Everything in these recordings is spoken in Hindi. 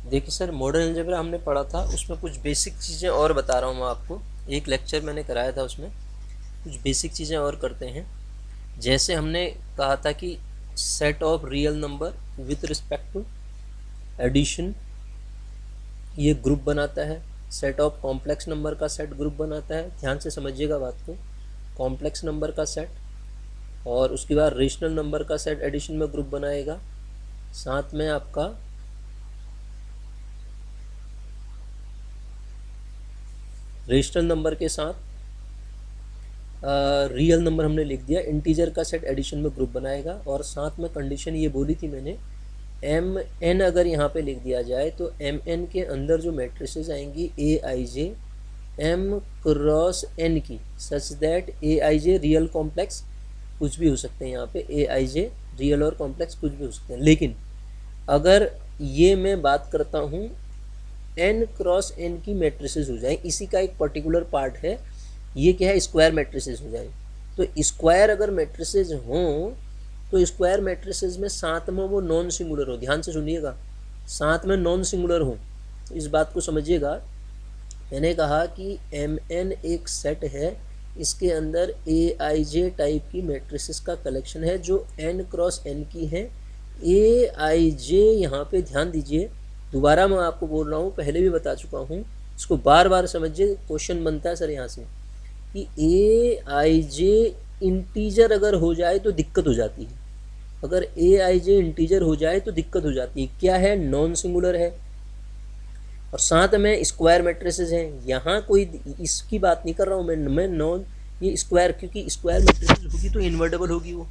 देखिए सर, मॉडर्न अलजेब्रा हमने पढ़ा था, उसमें कुछ बेसिक चीज़ें और बता रहा हूँ मैं आपको। एक लेक्चर मैंने कराया था, उसमें कुछ बेसिक चीज़ें और करते हैं। जैसे हमने कहा था कि set of real number with respect to addition ये ग्रुप बनाता है। सेट ऑफ कॉम्प्लेक्स नंबर का सेट ग्रुप बनाता है। ध्यान से समझिएगा बात को। कॉम्प्लेक्स नंबर का सेट और उसके बाद रेशनल नंबर का सेट एडिशन में ग्रुप बनाएगा। साथ में आपका रेशनल नंबर के साथ रियल नंबर हमने लिख दिया, इंटीजर का सेट एडिशन में ग्रुप बनाएगा। और साथ में कंडीशन ये बोली थी मैंने, एम एन अगर यहाँ पे लिख दिया जाए तो एम एन के अंदर जो मैट्रिसेस आएंगी ए आई जे एम क्रॉस एन की, such that A I J real complex कुछ भी हो सकते हैं। यहाँ पे ए आई जे रियल और कॉम्प्लेक्स कुछ भी हो सकते हैं। लेकिन अगर ये मैं बात करता हूँ एन क्रॉस एन की मैट्रिसेस हो जाए, इसी का एक पर्टिकुलर पार्ट है, ये क्या है, स्क्वायर मैट्रिसेस हो जाए। तो स्क्वायर अगर मैट्रिसेस हों तो स्क्वायर मैट्रिसेस में साथ में वो नॉन सिंगुलर हो। ध्यान से सुनिएगा, साथ में नॉन सिंगुलर हो, तो इस बात को समझिएगा। मैंने कहा कि एम एन एक सेट है, इसके अंदर ए आई जे टाइप की मैट्रिसेस का कलेक्शन है जो एन क्रॉस एन की है। ए आई जे यहाँ पे ध्यान दीजिए, दोबारा मैं आपको बोल रहा हूँ, पहले भी बता चुका हूँ, इसको बार बार समझिए। क्वेश्चन बनता है सर यहाँ से कि ए आई जे इंटीजर अगर हो जाए तो दिक्कत हो जाती है। अगर ए आई जे इंटीजर हो जाए तो दिक्कत हो जाती है। क्या है, नॉन सिंगुलर है और साथ में स्क्वायर मैट्रिसेस हैं। यहाँ कोई इसकी बात नहीं कर रहा हूँ मैं नॉन, ये स्क्वायर, क्योंकि स्क्वायर मैट्रिसेस होगी तो इन्वर्टेबल होगी वो,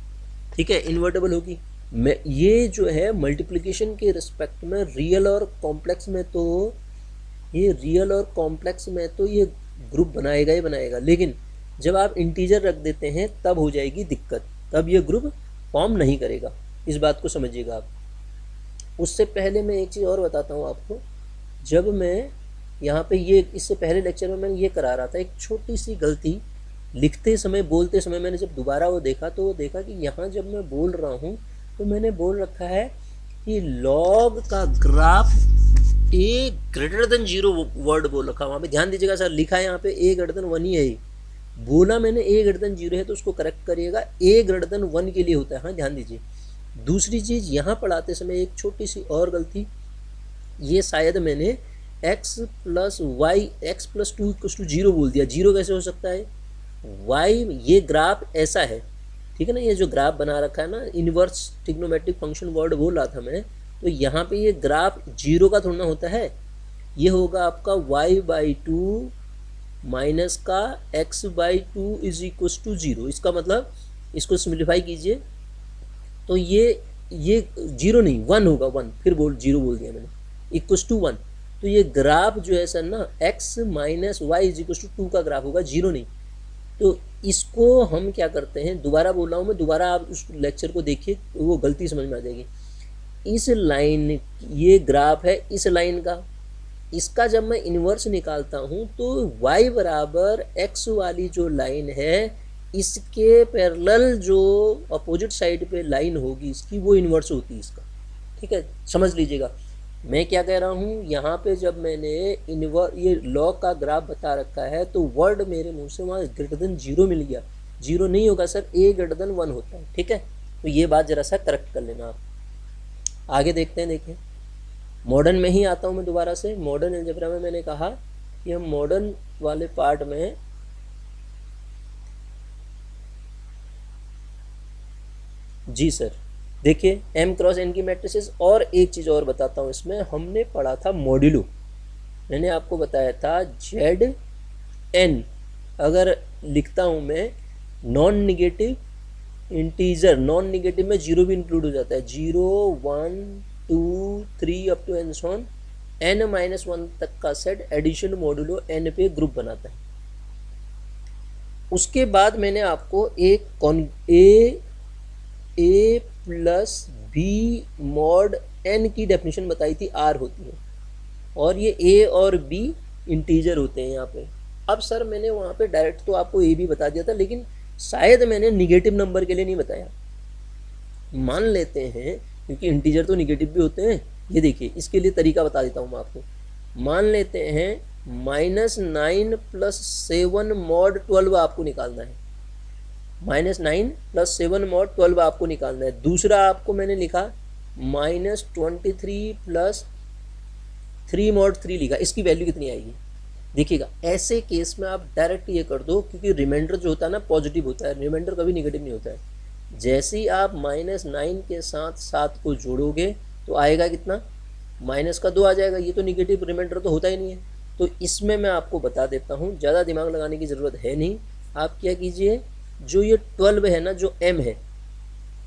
ठीक है, इन्वर्टेबल होगी। मैं ये जो है मल्टीप्लिकेशन के रिस्पेक्ट में रियल और कॉम्प्लेक्स में तो ये रियल और कॉम्प्लेक्स में तो ये ग्रुप बनाएगा ही बनाएगा, लेकिन जब आप इंटीजर रख देते हैं तब हो जाएगी दिक्कत, तब ये ग्रुप फॉर्म नहीं करेगा। इस बात को समझिएगा आप। उससे पहले मैं एक चीज़ और बताता हूँ आपको। जब मैं यहाँ पे ये, इससे पहले लेक्चर में मैंने ये करा रहा था, एक छोटी सी गलती लिखते समय बोलते समय मैंने जब दोबारा वो देखा तो वो देखा कि यहाँ जब मैं बोल रहा हूँ तो मैंने बोल रखा है कि लॉग का graph A greater than 0 word बोल रखा। वहाँ पे ध्यान दीजिएगा सर, लिखा है यहाँ पे ए ग्रेटर देन 1 ही है। बोला मैंने ए ग्रेटर देन 0 है तो उसको करेक्ट करिएगा, ए ग्रेटर देन 1 के लिए होता है। हाँ, ध्यान दीजिए। दूसरी चीज़, यहाँ पढ़ाते समय एक छोटी सी और गलती, ये शायद मैंने x plus y x plus 2 equals to 0 बोल दिया। 0 कैसे हो सकता है, y, ये ग्राफ ऐसा है, ठीक है ना, ये जो ग्राफ बना रखा है ना, इनवर्स ट्रिग्नोमेट्रिक फंक्शन वर्ड बोल रहा था मैं, तो यहाँ पे ये ग्राफ 0 का थोड़ा होता है, ये होगा आपका y/2 माइनस का x/2 इज इक्व टू 0। इसका मतलब, इसको सिंप्लीफाई कीजिए तो ये 0 नहीं 1 होगा, 1, फिर 0 बोल दिया मैंने, इक्व टू 1। तो ये ग्राफ जो है सर ना, x minus y is equal to 2 का ग्राफ होगा, 0 नहीं। तो इसको हम क्या करते हैं, दोबारा बोल रहा हूँ मैं, दोबारा आप उस लेक्चर को देखिए तो वो गलती समझ में आ जाएगी। इस लाइन, ये ग्राफ है इस लाइन का, इसका जब मैं इन्वर्स निकालता हूँ तो y बराबर x वाली जो लाइन है, इसके पैरेलल जो अपोजिट साइड पे लाइन होगी इसकी, वो इन्वर्स होती है इसका, ठीक है, समझ लीजिएगा मैं क्या कह रहा हूँ। यहाँ पे जब मैंने ये लॉग का ग्राफ बता रखा है तो वर्ड मेरे मुंह से वहाँ ग्रेटर देन 0 मिल गया। 0 नहीं होगा सर, ए ग्रेटर देन 1 होता है, ठीक है। तो ये बात जरा सा करेक्ट कर लेना आप। आगे देखते हैं। देखिए, मॉडर्न में ही आता हूँ मैं दोबारा से। मॉडर्न अलजेब्रा में मैंने कहा कि हम मॉडर्न वाले पार्ट में जी सर, देखिए m क्रॉस n की मैट्रिसेस। और एक चीज़ और बताता हूँ, इसमें हमने पढ़ा था मॉड्यूलो। मैंने आपको बताया था z n अगर लिखता हूँ मैं non negative integer, non negative में 0 भी इंक्लूड हो जाता है, 0 1 2 3 up to and so on n-1 तक का सेट एडिशन मॉड्यूलो n पे ग्रुप बनाता है। उसके बाद मैंने आपको एक ए प्लस बी मॉड एन की डेफिनेशन बताई थी, आर होती है, और ये ए और बी इंटीजर होते हैं यहाँ पे। अब सर मैंने वहाँ पे डायरेक्ट तो आपको ए भी बता दिया था, लेकिन शायद मैंने निगेटिव नंबर के लिए नहीं बताया। मान लेते हैं, क्योंकि इंटीजर तो निगेटिव भी होते हैं, ये देखिए, इसके लिए तरीका बता देता हूँ मैं आपको। मान लेते हैं -9 + 7 mod 12 आपको निकालना है। -9 + 7 mod 12 आपको निकालना है। दूसरा आपको मैंने लिखा -23 + 3 mod 3 लिखा। इसकी वैल्यू कितनी आएगी देखिएगा। ऐसे केस में आप डायरेक्ट ये कर दो, क्योंकि रिमाइंडर जो होता है ना पॉजिटिव होता है, रिमाइंडर कभी निगेटिव नहीं होता है। जैसे ही आप -9 के साथ 7 को जोड़ोगे तो आएगा कितना, माइनस का 2 आ जाएगा। ये तो निगेटिव रिमाइंडर तो होता ही नहीं है। तो इसमें मैं आपको बता देता हूँ, ज़्यादा दिमाग लगाने की ज़रूरत है नहीं। आप क्या कीजिए, जो ये 12 है ना, जो m है,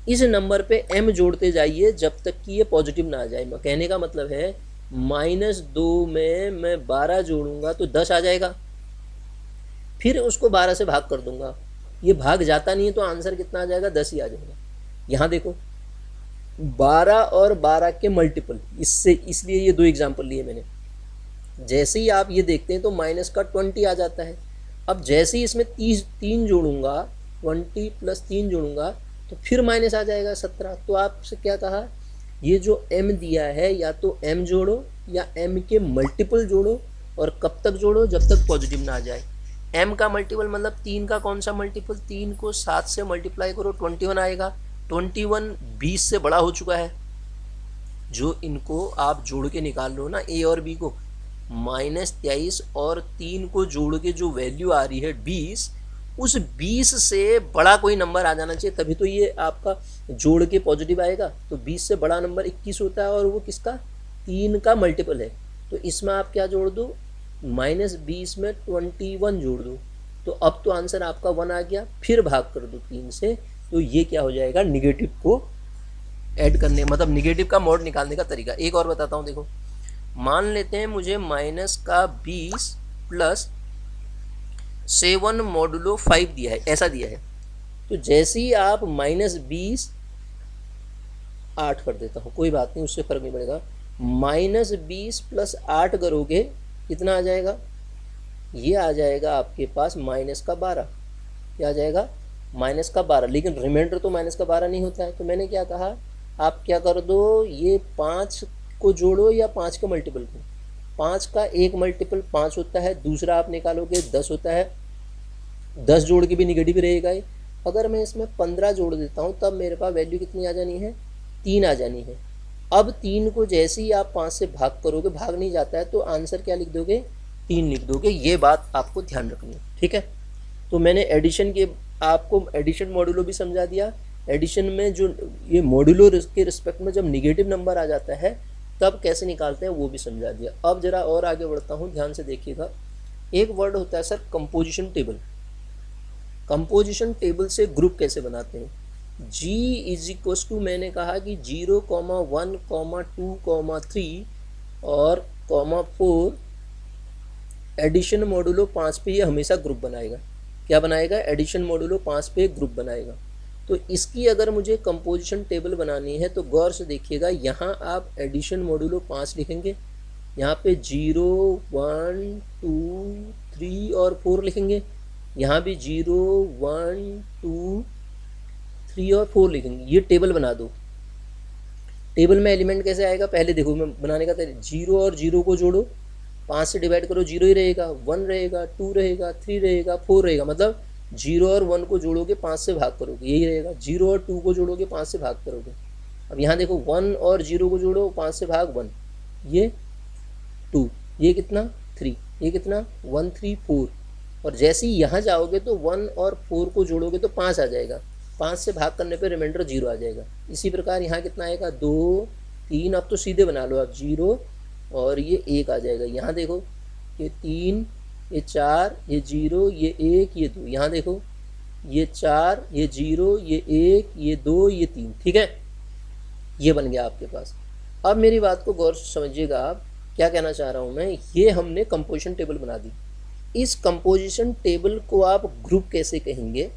इस नंबर पे m जोड़ते जाइए जब तक कि ये पॉजिटिव ना आ जाए। कहने का मतलब है -2 में मैं 12 जोड़ूंगा तो 10 आ जाएगा, फिर उसको 12 से भाग कर दूंगा। ये भाग जाता नहीं है तो आंसर कितना आ जाएगा, 10 ही आ जाएगा। यहाँ देखो 12 और 12 के मल्टीपल, इससे इसलिए ये 2 एग्जाम्पल लिए मैंने। जैसे ही आप ये देखते हैं तो माइनस का 20 आ जाता है। अब जैसे ही इसमें 3 जोड़ूंगा, 20 + 3 जोड़ूंगा तो फिर माइनस आ जाएगा 17। तो आपसे क्या कहा, ये जो m दिया है या तो m जोड़ो या m के मल्टीपल जोड़ो, और कब तक जोड़ो, जब तक पॉजिटिव ना आ जाए। m का मल्टीपल मतलब 3 का कौन सा मल्टीपल, 3 को 7 से मल्टीप्लाई करो 21 आएगा। 21 20 से बड़ा हो चुका है। जो इनको आप जोड़ के निकाल लो ना, a और b को, -23 और 3 को जोड़ के जो वैल्यू आ रही है 20, उस 20 से बड़ा कोई नंबर आ जाना चाहिए, तभी तो ये आपका जोड़ के पॉजिटिव आएगा। तो 20 से बड़ा नंबर 21 होता है, और वो किसका, 3 का मल्टीपल है। तो इसमें आप क्या जोड़ दो, -20 में 21 जोड़ दो, तो अब तो आंसर आपका 1 आ गया। फिर भाग कर दो 3 से, तो ये क्या हो जाएगा, निगेटिव को ऐड करने, मतलब निगेटिव का मोड निकालने का तरीका। एक और बताता हूँ, देखो मान लेते हैं मुझे -20 + 7 मोडुलो 5 दिया है, ऐसा दिया है। तो जैसे ही आप -20 8 कर देता हूँ, कोई बात नहीं, उससे फ़र्क नहीं पड़ेगा। -20 + 8 करोगे कितना आ जाएगा, ये आ जाएगा आपके पास -12। क्या आ जाएगा, -12। लेकिन रिमाइंडर तो -12 नहीं होता है। तो मैंने क्या कहा, आप क्या कर दो, ये 5 को जोड़ो या 5 के मल्टीपल को। 5 का एक मल्टीपल 5 होता है, दूसरा आप निकालोगे 10 होता है। 10 जोड़ के भी निगेटिव रहेगा। अगर मैं इसमें 15 जोड़ देता हूँ तब मेरे पास वैल्यू कितनी आ जानी है, 3 आ जानी है। अब 3 को जैसे ही आप 5 से भाग करोगे, भाग नहीं जाता है, तो आंसर क्या लिख दोगे, 3 लिख दोगे। ये बात आपको ध्यान रखनी है, ठीक है। तो मैंने एडिशन के आपको एडिशन मॉड्यूलो भी समझा दिया। एडिशन में जो ये मॉड्यूलो के रिस्पेक्ट में जब निगेटिव नंबर आ जाता है तब कैसे निकालते हैं वो भी समझा दिया। अब जरा और आगे बढ़ता हूँ, ध्यान से देखिएगा। एक वर्ड होता है sir composition table. Composition table से ग्रुप कैसे बनाते हैं, G = मैंने कहा कि 0, 1, 2, 3 और 4 एडिशन मॉड्यूलो 5 पे ये हमेशा ग्रुप बनाएगा। क्या बनाएगा, एडिशन मॉड्यूलो 5 पे ग्रुप बनाएगा। तो इसकी अगर मुझे कंपोजिशन टेबल बनानी है तो गौर से देखिएगा, यहाँ आप एडिशन मॉड्यूलो 5 लिखेंगे, यहाँ पे 0, 1, 2, 3 और 4 लिखेंगे, यहाँ भी 0, 1, 2, 3 और 4 लिखेंगे। ये टेबल बना दो। टेबल में एलिमेंट कैसे आएगा, पहले देखो मैं बनाने का तरीका। 0 और 0 को जोड़ो, 5 से डिवाइड करो, 0 ही रहेगा, 1 रहेगा, 2 रहेगा, 3 रहेगा, 4 रहेगा। मतलब 0 और 1 को जोड़ोगे 5 से भाग करोगे, यही रहेगा। 0 और 2 को जोड़ोगे 5 से भाग करोगे। अब यहाँ देखो 1 और 0 को जोड़ो, 5 से भाग 1, ये 2, ये कितना 3, ये कितना 1, 3, 4। और जैसे ही यहाँ जाओगे तो 1 और 4 को जोड़ोगे तो 5 आ जाएगा। 5 से भाग करने पे रिमाइंडर 0 आ जाएगा। इसी प्रकार यहाँ कितना आएगा, 2, 3। अब तो सीधे बना लो आप, 0 और ये 1 आ जाएगा। यहाँ देखो ये 3, ये 4, ये 0, ये 1, ये 2। यहाँ देखो ये 4, ये 0, ये 1, ये 2, ये 3। ठीक है, ये बन गया आपके पास। अब मेरी बात को गौर से समझिएगा, आप क्या कहना चाह रहा हूँ मैं। ये हमने कंपोजिशन टेबल बना दी। इस कंपोजिशन टेबल को आप ग्रुप कैसे कहेंगे,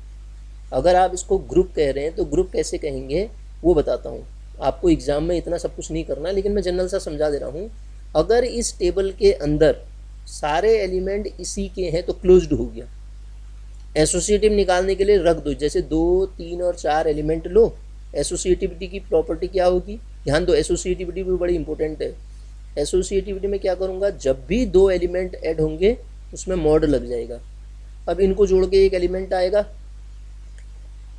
अगर आप इसको ग्रुप कह रहे हैं तो ग्रुप कैसे कहेंगे वो बताता हूँ आपको। एग्जाम में इतना सब कुछ नहीं करना, लेकिन मैं जनरल सा समझा दे रहा हूँ। अगर इस टेबल के अंदर सारे एलिमेंट इसी के हैं तो क्लोज्ड हो गया। एसोसिएटिव निकालने के लिए रख दो, जैसे 2, 3 और 4 एलिमेंट लो। एसोसिएटिविटी की प्रॉपर्टी क्या होगी, ध्यान दो, एसोसिएटिविटी भी बड़ी इंपॉर्टेंट है। एसोसिएटिविटी में क्या करूँगा, जब भी दो एलिमेंट ऐड होंगे उसमें मॉड लग जाएगा। अब इनको जोड़ के एक एलिमेंट आएगा,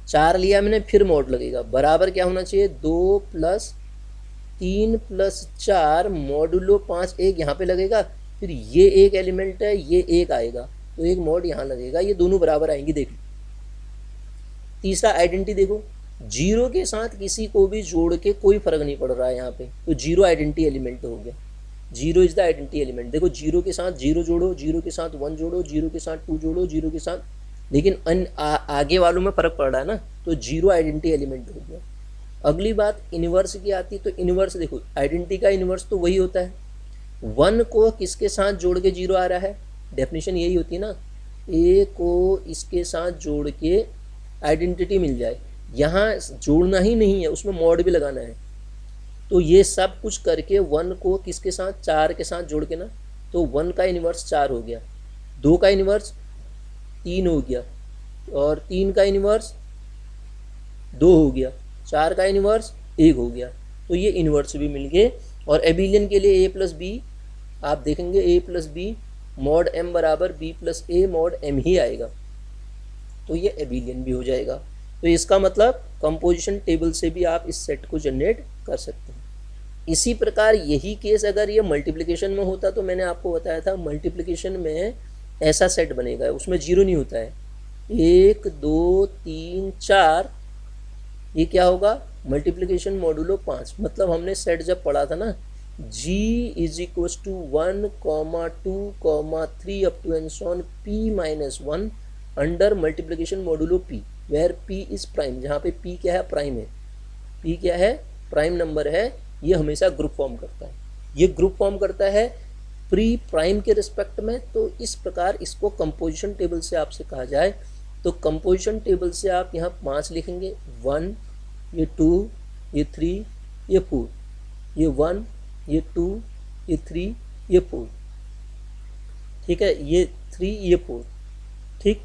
4 लिया मैंने, फिर मॉड लगेगा, बराबर क्या होना चाहिए, 2 + 3 + 4 मॉडुलो 5, एक यहाँ पे लगेगा, फिर ये एक एलिमेंट है, ये एक आएगा, तो एक मॉड यहाँ लगेगा, ये दोनों बराबर आएंगी। देख लो तीसरा आइडेंटिटी देखो, जीरो के साथ किसी को भी जोड़ के कोई फर्क नहीं पड़ रहा है यहाँ पे, तो जीरो आइडेंटिटी एलिमेंट हो गया, zero is the identity element. देखो जीरो के साथ जीरो जोड़ो, जीरो के साथ 1 जोड़ो, जीरो के साथ 2 जोड़ो, जीरो के साथ, लेकिन आगे वालों में फर्क पड़ रहा है ना, तो जीरो आइडेंटिटी एलिमेंट हो गया। अगली बात इन्वर्स की आती है, तो इन्वर्स देखो, आइडेंटिटी का इन्वर्स तो वही होता है, 1 को किसके साथ जोड़ के जीरो आ रहा है, डेफिनेशन यही होती है ना, ए को इसके साथ जोड़ के आइडेंटिटी मिल जाए, यहाँ जोड़ना ही नहीं है, उसमें मॉड भी लगाना है, तो ये सब कुछ करके 1 को किसके साथ, 4 के साथ जोड़ के ना, तो 1 का इन्वर्स 4 हो गया, 2 का इन्वर्स 3 हो गया, और 3 का इन्वर्स 2 हो गया, 4 का इन्वर्स 1 हो गया, तो ये इन्वर्स भी मिल गए। और एबिलियन के लिए a + b, आप देखेंगे a + b मॉड m बराबर b + a मॉड m ही आएगा, तो ये एबिलियन भी हो जाएगा। तो इसका मतलब कंपोजिशन टेबल से भी आप इस सेट को जनरेट कर सकते हैं। इसी प्रकार यही केस अगर ये मल्टीप्लिकेशन में होता, तो मैंने आपको बताया था मल्टीप्लिकेशन में ऐसा सेट बनेगा, उसमें जीरो नहीं होता है, 1 2 3 4, ये क्या होगा, मल्टीप्लिकेशन मॉडुलो 5, मतलब हमने सेट जब पढ़ा था ना, G = 1, 2, 3 up to and so on p - 1 under multiplication modulo p, where p is prime, जहाँ पे p क्या है, प्राइम है, p क्या है, प्राइम नंबर है, ये हमेशा ग्रुप फॉर्म करता है, ये ग्रुप फॉर्म करता है प्री प्राइम के रिस्पेक्ट में। तो इस प्रकार इसको कंपोजिशन टेबल से आपसे कहा जाए, तो कंपोजिशन टेबल से आप यहाँ 5 लिखेंगे, 1, ये 2, ये 3, ये 4, ये 1, ये 2, ये 3, ये 4, ठीक है, ये 3, ये 4, ठीक।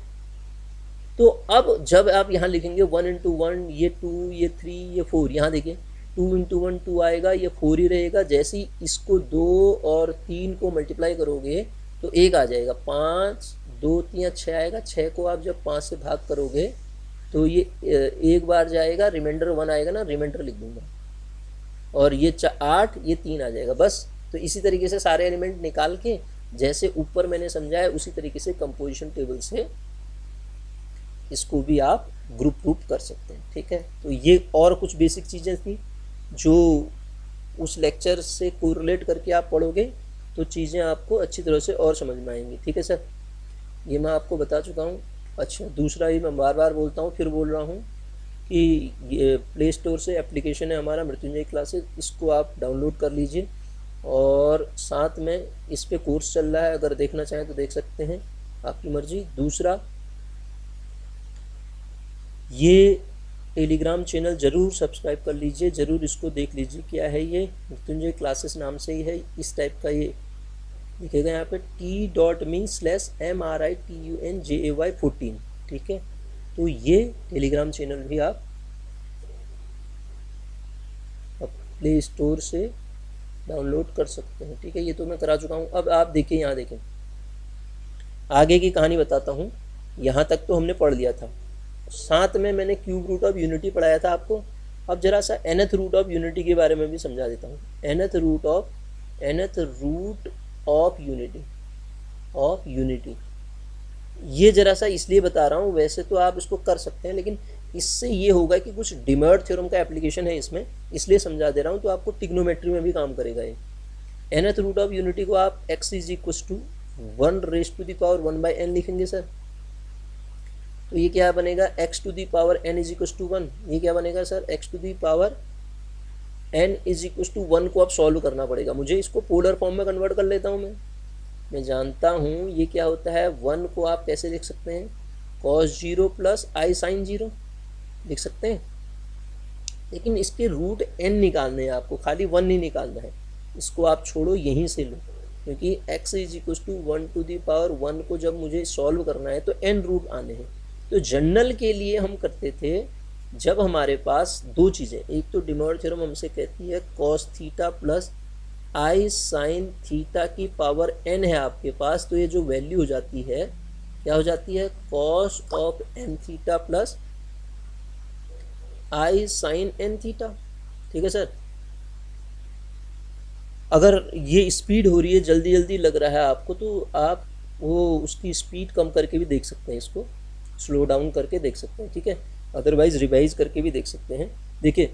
तो अब जब आप यहाँ लिखेंगे 1 × 1, ये 2, ये 3, ये 4, यहाँ देखिए 2 × 1 2 आएगा, ये 4 ही रहेगा, जैसे ही इसको 2 और 3 को मल्टीप्लाई करोगे तो 1 आ जाएगा, 5 2 3 6 आएगा, 6 को आप जब 5 से भाग करोगे तो ये एक बार जाएगा, रिमाइंडर 1 आएगा ना, रिमाइंडर लिख दूंगा, और ये 8, ये 3 आ जाएगा, बस। तो इसी तरीके से सारे एलिमेंट निकाल के जैसे ऊपर मैंने समझाया उसी तरीके से कंपोजिशन टेबल से इसको भी आप ग्रुप कर सकते हैं, ठीक है। तो ये और कुछ बेसिक चीज़ें थी जो उस लेक्चर से कोरिलेट करके आप पढ़ोगे तो चीज़ें आपको अच्छी तरह से और समझ में आएंगी, ठीक है सर, ये मैं आपको बता चुका हूँ। अच्छा, दूसरा ही मैं बार बार बोलता हूँ, फिर बोल रहा हूँ कि ये प्ले स्टोर से एप्लीकेशन है हमारा मृत्युंजय क्लासेस, इसको आप डाउनलोड कर लीजिए, और साथ में इस पे कोर्स चल रहा है, अगर देखना चाहें तो देख सकते हैं, आपकी मर्जी। दूसरा, ये टेलीग्राम चैनल ज़रूर सब्सक्राइब कर लीजिए, ज़रूर इसको देख लीजिए, क्या है ये, मृत्युंजय क्लासेस नाम से ही है, इस टाइप का ये लिखेगा यहाँ पे t.me/MRITUNJAY14, ठीक है। तो ये टेलीग्राम चैनल भी आप प्ले स्टोर से डाउनलोड कर सकते हैं, ठीक है, ये तो मैं करा चुका हूँ। अब आप देखिए, यहाँ देखें, आगे की कहानी बताता हूँ, यहाँ तक तो हमने पढ़ लिया था, साथ में मैंने क्यूब रूट ऑफ यूनिटी पढ़ाया था आपको। अब जरा सा nth रूट ऑफ यूनिटी के बारे में भी समझा देता हूँ। nth रूट ऑफ यूनिटी ये जरा सा इसलिए बता रहा हूँ, वैसे तो आप इसको कर सकते हैं, लेकिन इससे ये होगा कि कुछ डिमर्ट थ्योरम का एप्लीकेशन है इसमें, इसलिए समझा दे रहा हूँ, तो आपको ट्रिग्नोमेट्री में भी काम करेगा ये। nth रूट ऑफ यूनिटी को आप x = 1⁻n लिखेंगे सर, तो ये क्या बनेगा, x⁻n = 1, ये क्या बनेगा सर, x⁻n = 1 को अब सॉल्व करना पड़ेगा मुझे, इसको पोलर फॉर्म में कन्वर्ट कर लेता हूँ मैं जानता हूँ ये क्या होता है। 1 को आप कैसे लिख सकते हैं, cos 0 + I sin 0 लिख सकते हैं, लेकिन इसके रूट n निकालने हैं आपको, खाली 1 नहीं निकालना है, इसको आप छोड़ो, यहीं से लो, क्योंकि x = 1⁻1 को जब मुझे सॉल्व करना है तो n रूट आने हैं। तो जनरल के लिए हम करते थे जब हमारे पास दो चीज़ें, एक तो डे मोइर थ्योरम हमसे कहती है कॉस थीटा प्लस आई साइन थीटा की पावर n है आपके पास, तो ये जो वैल्यू हो जाती है क्या हो जाती है, cos of n theta plus I sine n theta. ठीक है सर। अगर ये स्पीड हो रही है, जल्दी जल्दी लग रहा है आपको, तो आप वो उसकी स्पीड कम करके भी देख सकते हैं, इसको स्लो डाउन करके देख सकते हैं। ठीक है, अदरवाइज रिवाइज करके भी देख सकते हैं। देखिए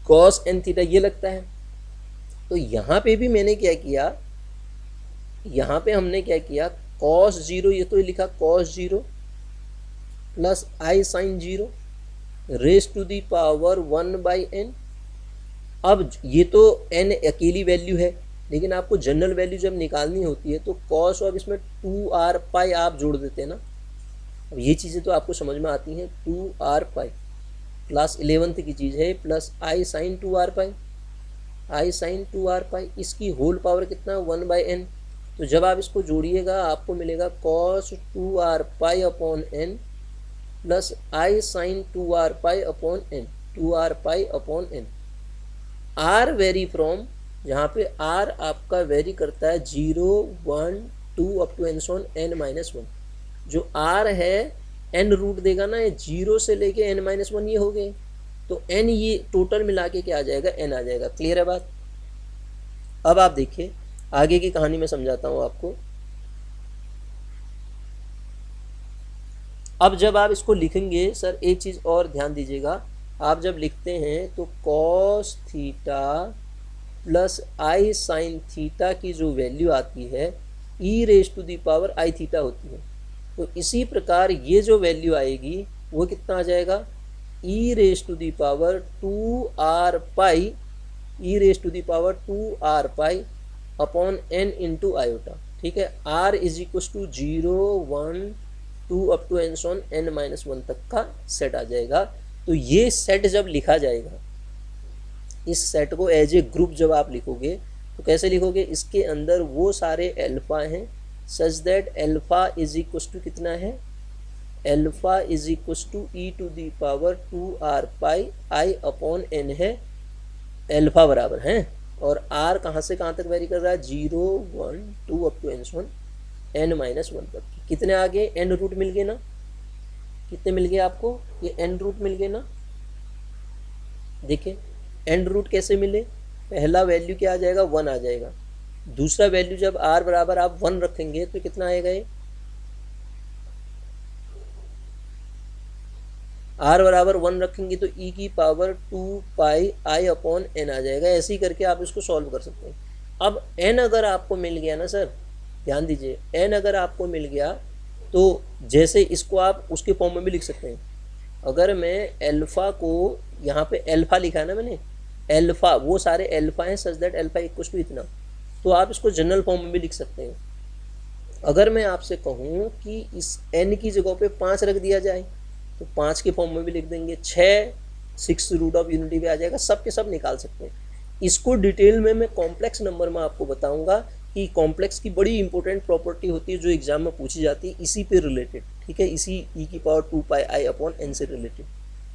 कॉस एन थीटा ये लगता है, तो यहाँ पे भी मैंने क्या किया, यहाँ पे हमने क्या किया, कॉस जीरो, ये तो लिखा cos zero plus I sine zero raise to the power 1/n। अब ये तो n अकेली वैल्यू है, लेकिन आपको जनरल वैल्यू जब निकालनी होती है तो कॉस और इसमें 2r पाई आप जोड़ देते हैं ना। अब ये चीज़ें तो आपको समझ में आती हैं। 2r पाई क्लास 11th की चीज़ है, प्लस आई साइन 2r पाई, आई साइन 2r पाई, इसकी होल पावर कितना 1/n। तो जब आप इसको जोड़िएगा आपको मिलेगा cos 2r pi upon n plus I sine 2r pi upon n, 2r pi upon n। R vary from, जहाँ पे आर आपका वेरी करता है 0, 1, 2 up to n n minus 1। जो आर है n रूट देगा ना, ये 0 से लेके n माइनस 1 ये हो गए, तो n ये टोटल मिला के क्या आ जाएगा, n आ जाएगा। क्लियर है बात। अब आप देखिए आगे की कहानी में समझाता हूँ आपको। अब जब आप इसको लिखेंगे सर, एक चीज़ और ध्यान दीजिएगा, आप जब लिखते हैं तो कॉस थीटा प्लस आई साइन थीटा की जो वैल्यू आती है E raise to the power I theta होती है। तो इसी प्रकार ये जो वैल्यू आएगी वो कितना आ जाएगा, E raise to the power 2r pi, E raise to the power 2r pi upon n into iota. ठीक है, r is equal to 0, 1, 2 up to n minus 1 तक का सेट आ जाएगा। तो ये सेट जब लिखा जाएगा, इस सेट को एज ए ग्रुप जब आप लिखोगे तो कैसे लिखोगे, इसके अंदर वो सारे एल्फा हैं such that alpha is equal to कितना है, alpha is equal to e to the power 2r pi i upon n है, एल्फा बराबर है। और r कहाँ से कहाँ तक वेरी कर रहा है, 0, 1, 2 अप टू n माइनस 1 तक। कितने आ गए, n रूट मिल गए ना, कितने मिल गए आपको, ये n रूट मिल गए ना। देखिए n रूट कैसे मिले, पहला वैल्यू क्या आ जाएगा, 1 आ जाएगा। दूसरा वैल्यू जब r बराबर आप 1 रखेंगे तो कितना आएगा, ये r बराबर 1 रखेंगे तो e की power 2 pi i upon n आ जाएगा। ऐसे ही करके आप इसको सॉल्व कर सकते हैं। अब n अगर आपको मिल गया ना सर, ध्यान दीजिए, n अगर आपको मिल गया तो जैसे इसको आप उसके फॉर्म में भी लिख सकते हैं। अगर मैं एल्फ़ा को, यहाँ पे एल्फ़ा लिखा है ना मैंने, एल्फ़ा वो सारे एल्फ़ा हैं such that alpha equal to इतना, तो आप इसको जनरल फॉर्म में भी लिख सकते हैं। अगर मैं आपसे कहूँ कि इस n की जगह पे 5 रख दिया जाए तो 5 के फॉर्म में भी लिख देंगे, 6 रूट ऑफ यूनिटी भी आ जाएगा, सब के सब निकाल सकते हैं। इसको डिटेल में मैं कॉम्प्लेक्स नंबर में आपको बताऊंगा कि कॉम्प्लेक्स की बड़ी इंपॉर्टेंट प्रॉपर्टी होती है जो एग्जाम में पूछी जाती है, इसी पे रिलेटेड। ठीक है, इसी e की power 2 pi i upon n से रिलेटेड।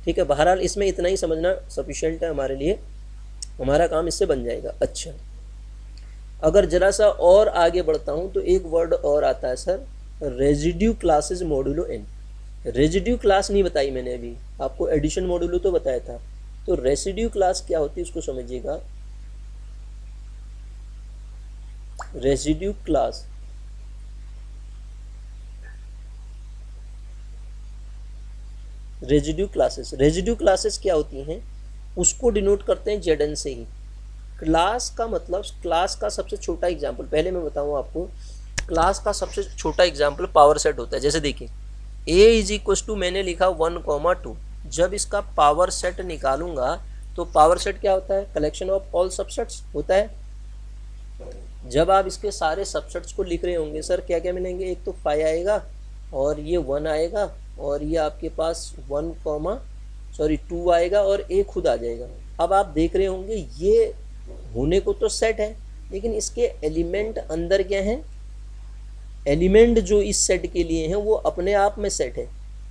ठीक है, बहरहाल इसमें इतना ही समझना सफिशिएंट है हमारे लिए, हमारा काम इससे बन जाएगा। अच्छा, अगर जरा सा और आगे बढ़ता हूँ तो एक वर्ड और आता है sir, residue classes modulo n। Residue class नहीं बताई मैंने अभी आपको, एडिशन मॉड्यूलो तो बताया था। तो रेसिड्यू क्लास क्या होती है उसको समझिएगा। Residue class, residue classes, residue classes क्या होती हैं उसको डिनोट करते हैं जेड एन से ही। क्लास का मतलब, क्लास का सबसे छोटा एग्जाम्पल पहले मैं बताऊँ आपको, क्लास का सबसे छोटा एग्जाम्पल पावर सेट होता है। जैसे देखिए a इज इक्वल टू मैंने लिखा 1,2, जब इसका पावर सेट निकालूंगा तो पावर सेट क्या होता है, कलेक्शन ऑफ ऑल सबसेट्स होता है। जब आप इसके सारे सबसेट्स को लिख रहे होंगे सर, क्या क्या मिलेंगे, एक तो 5 आएगा और ये 1 आएगा और ये आपके पास 2 आएगा और a खुद आ जाएगा। अब आप देख रहे होंगे ये होने को तो सेट है, लेकिन इसके एलिमेंट अंदर क्या हैं, एलिमेंट जो इस सेट के लिए हैं वो अपने आप में सेट है।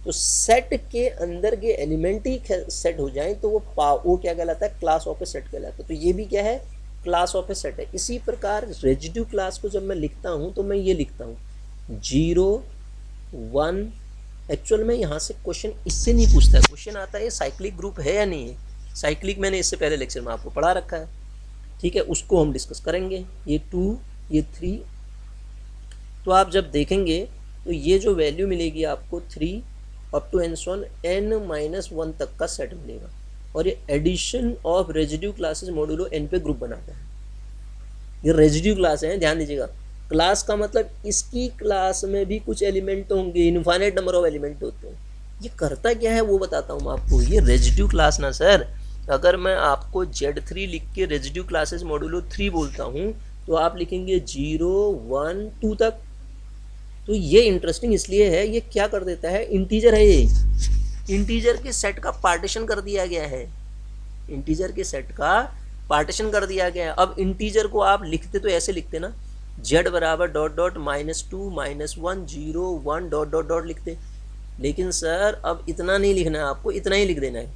तो सेट के अंदर के एलिमेंट ही सेट हो जाएं तो वो क्या कहलाता है, क्लास ऑफ ए सेट कहलाता है। तो ये भी क्या है, क्लास ऑफ ए सेट है। इसी प्रकार रेजिड्यू क्लास को जब मैं लिखता हूँ तो मैं ये लिखता हूँ 0 1। एक्चुअल में यहाँ से क्वेश्चन इससे नहीं पूछता है, क्वेश्चन आता है साइक्लिक ग्रुप है या नहीं है। साइक्लिक मैंने इससे पहले लेक्चर में आपको पढ़ा रखा है, ठीक है, उसको हम डिस्कस करेंगे। ये 2 ये 3, तो आप जब देखेंगे तो ये जो वैल्यू मिलेगी आपको 3 अप टू n-1 तक का सेट मिलेगा। और ये addition of residue classes modulo n पे ग्रुप बनाता है। ये रेजिड्यू क्लास है, ध्यान दीजिएगा। क्लास का मतलब इसकी क्लास में भी कुछ एलिमेंट होंगे, इनफाइनाइट नंबर ऑफ एलिमेंट होते हैं। ये करता क्या है वो बताता हूँ मैं आपको। ये रेजिड्यू क्लास ना सर, अगर मैं आपको Z3 लिख के रेजिड्यू क्लासेस मॉड्यूलो 3 बोलता हूँ तो आप लिखेंगे 0 1 2 तक। तो ये इंटरेस्टिंग इसलिए है, ये क्या कर देता है, इंटीजर है, ये इंटीजर के सेट का पार्टीशन कर दिया गया है। इंटीजर के सेट का पार्टीशन कर दिया गया है। अब इंटीजर को आप लिखते तो ऐसे लिखते ना, z बराबर dot dot -2 -1 0 1 dot dot dot लिखते। लेकिन सर अब इतना नहीं लिखना है आपको, इतना ही लिख देना है।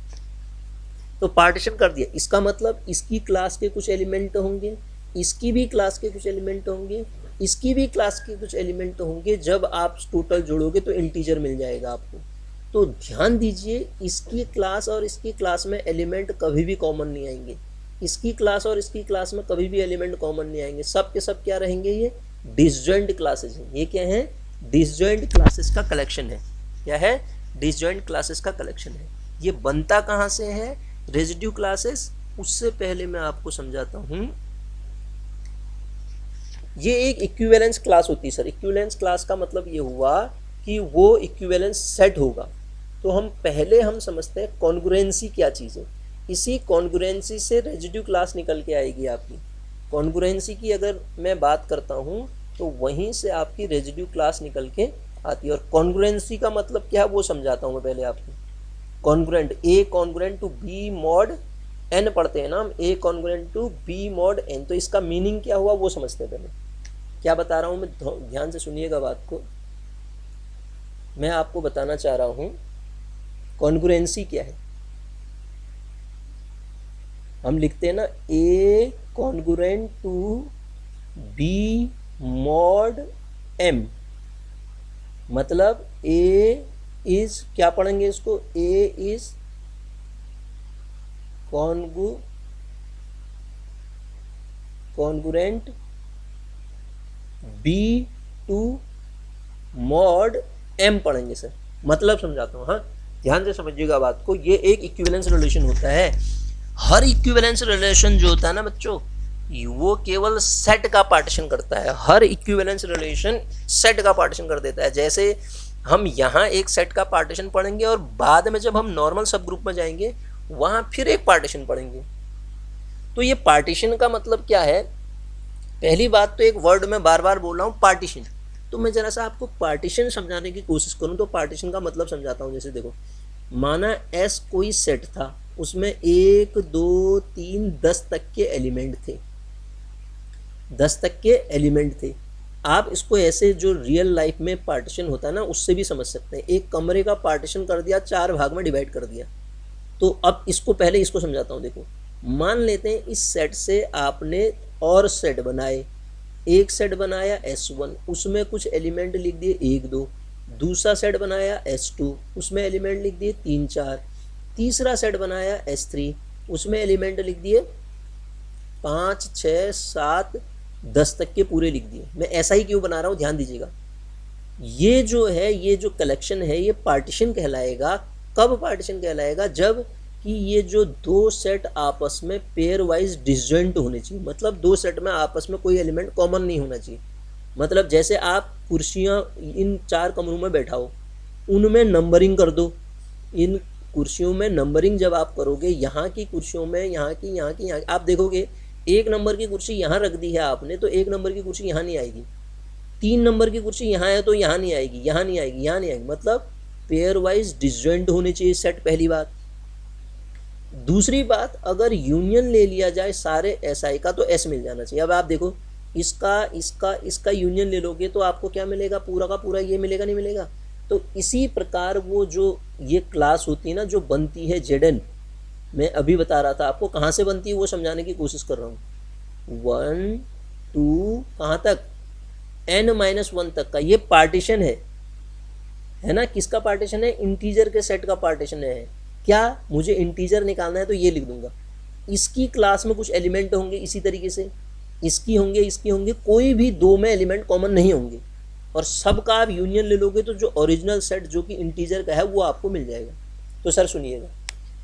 तो पार्टीशन कर दिया, इसका मतलब इसकी क्लास के कुछ एलिमेंट होंगे, इसकी भी क्लास के कुछ एलिमेंट होंगे, इसकी भी क्लास के कुछ एलिमेंट होंगे। जब आप टोटल जोड़ोगे तो इंटीजर मिल जाएगा आपको। तो ध्यान दीजिए, इसकी क्लास और इसकी क्लास में एलिमेंट कभी भी कॉमन नहीं आएंगे। इसकी क्लास और इसकी क्लास में कभी भी एलिमेंट कॉमन नहीं आएंगे। सब के सब क्या रहेंगे, ये डिसजॉइंट क्लासेस हैं। ये क्या है, डिसजॉइंट क्लासेस का कलेक्शन है। क्या है, डिसजॉइंट क्लासेस का कलेक्शन है। ये बनता कहाँ से है, रेजिड्यू क्लासेस। उससे पहले मैं आपको समझाता हूँ। ये एक इक्विवेलेंस क्लास होती है सर। इक्विवेलेंस क्लास का मतलब ये हुआ कि वो इक्विवेलेंस सेट होगा। तो हम समझते हैं कॉन्ग्रुएंसी क्या चीज़ है। इसी कॉन्ग्रुएंसी से रेजिड्यू क्लास निकल के आएगी आपकी। कॉन्ग्रुएंसी की अगर मैं बात करता हूँ तो वहीं से आपकी रेजिड्यू क्लास निकल के आती है। और कॉन्ग्रुएंसी का मतलब क्या है वो समझाता हूँ मैं पहले आपको। Congruent, A congruent to B mod N पढ़ते हैं ना हम, A congruent to B mod N. तो इसका मीनिंग क्या हुआ वो समझते हैं पहले। क्या बता रहा हूँ मैं, ध्यान से सुनिएगा बात को। मैं आपको बताना चाह रहा हूँ कॉन्ग्रुएंसी क्या है। हम लिखते हैं ना A congruent to B mod M, मतलब ए इज, क्या पढ़ेंगे इसको, A is congruent B to mod M पढ़ेंगे सर। मतलब समझाता हूँ, हाँ ध्यान से समझिएगा बात को। ये एक इक्विवेलेंस रिलेशन होता है। हर इक्विवेलेंस रिलेशन जो होता है ना बच्चों, वो केवल सेट का पार्टीशन करता है। हर इक्विवेलेंस रिलेशन सेट का पार्टीशन कर देता है। जैसे हम यहाँ एक सेट का पार्टीशन पढ़ेंगे और बाद में जब हम नॉर्मल सब ग्रुप में जाएंगे वहाँ फिर एक पार्टीशन पढ़ेंगे। तो ये पार्टीशन का मतलब क्या है, पहली बात तो एक वर्ड में बार बार बोल रहा हूँ, पार्टीशन। तो मैं ज़रा सा आपको पार्टीशन समझाने की कोशिश करूँ तो पार्टीशन का मतलब समझाता हूँ। जैसे देखो, माना एस कोई सेट था, उसमें 1 2 3 10 तक के एलिमेंट थे। 10 तक के एलिमेंट थे। आप इसको ऐसे जो रियल लाइफ में पार्टीशन होता है ना उससे भी समझ सकते हैं। एक कमरे का पार्टीशन कर दिया, 4 भाग में डिवाइड कर दिया। तो अब इसको पहले इसको समझाता हूँ। देखो, मान लेते हैं इस सेट से आपने और सेट बनाए। एक सेट बनाया S1, उसमें कुछ एलिमेंट लिख दिए 1 2। दूसरा सेट बनाया S2, उसमें एलिमेंट लिख दिए 3 4। तीसरा सेट बनाया S3, उसमें एलिमेंट लिख दिए 5 6 7 10 तक के पूरे लिख दिए। मैं ऐसा ही क्यों बना रहा हूँ, ध्यान दीजिएगा। ये जो है, ये जो कलेक्शन है, ये पार्टीशन कहलाएगा। कब पार्टीशन कहलाएगा, जब कि ये जो 2 सेट आपस में पेयर वाइज डिसजॉइंट होने चाहिए। मतलब 2 सेट में आपस में कोई एलिमेंट कॉमन नहीं होना चाहिए। मतलब जैसे आप कुर्सियाँ इन 4 कमरों में बैठाओ, उनमें नंबरिंग कर दो। इन कुर्सियों में नंबरिंग जब आप करोगे, यहाँ की कुर्सियों में यहाँ की, आप देखोगे 1 नंबर की कुर्सी यहाँ रख दी है आपने तो 1 नंबर की कुर्सी यहाँ नहीं आएगी। 3 नंबर की कुर्सी यहाँ है तो यहाँ नहीं आएगी, यहाँ नहीं आएगी, यहाँ नहीं आएगी। मतलब पेयर वाइज डिसजॉइंट होने चाहिए सेट, पहली बात। दूसरी बात, अगर यूनियन ले लिया जाए सारे SI का तो S मिल जाना चाहिए। अब आप देखो, इसका यूनियन ले लोगे तो आपको क्या मिलेगा, पूरा का पूरा ये मिलेगा, नहीं मिलेगा। तो इसी प्रकार वो जो ये क्लास होती है ना जो बनती है जेड, मैं अभी बता रहा था आपको कहाँ से बनती है वो समझाने की कोशिश कर रहा हूँ। 1 2 कहाँ तक, n-1 तक का ये पार्टीशन है ना। किसका पार्टीशन है, इंटीजर के सेट का पार्टीशन है। क्या मुझे इंटीजर निकालना है तो ये लिख दूंगा, इसकी क्लास में कुछ एलिमेंट होंगे इसी तरीके से, इसकी होंगे, कोई भी दो में एलिमेंट कॉमन नहीं होंगे, और सबका आप यूनियन ले लोगे तो जो ओरिजिनल सेट जो कि इंटीजर का है वो आपको मिल जाएगा। तो सर सुनिएगा,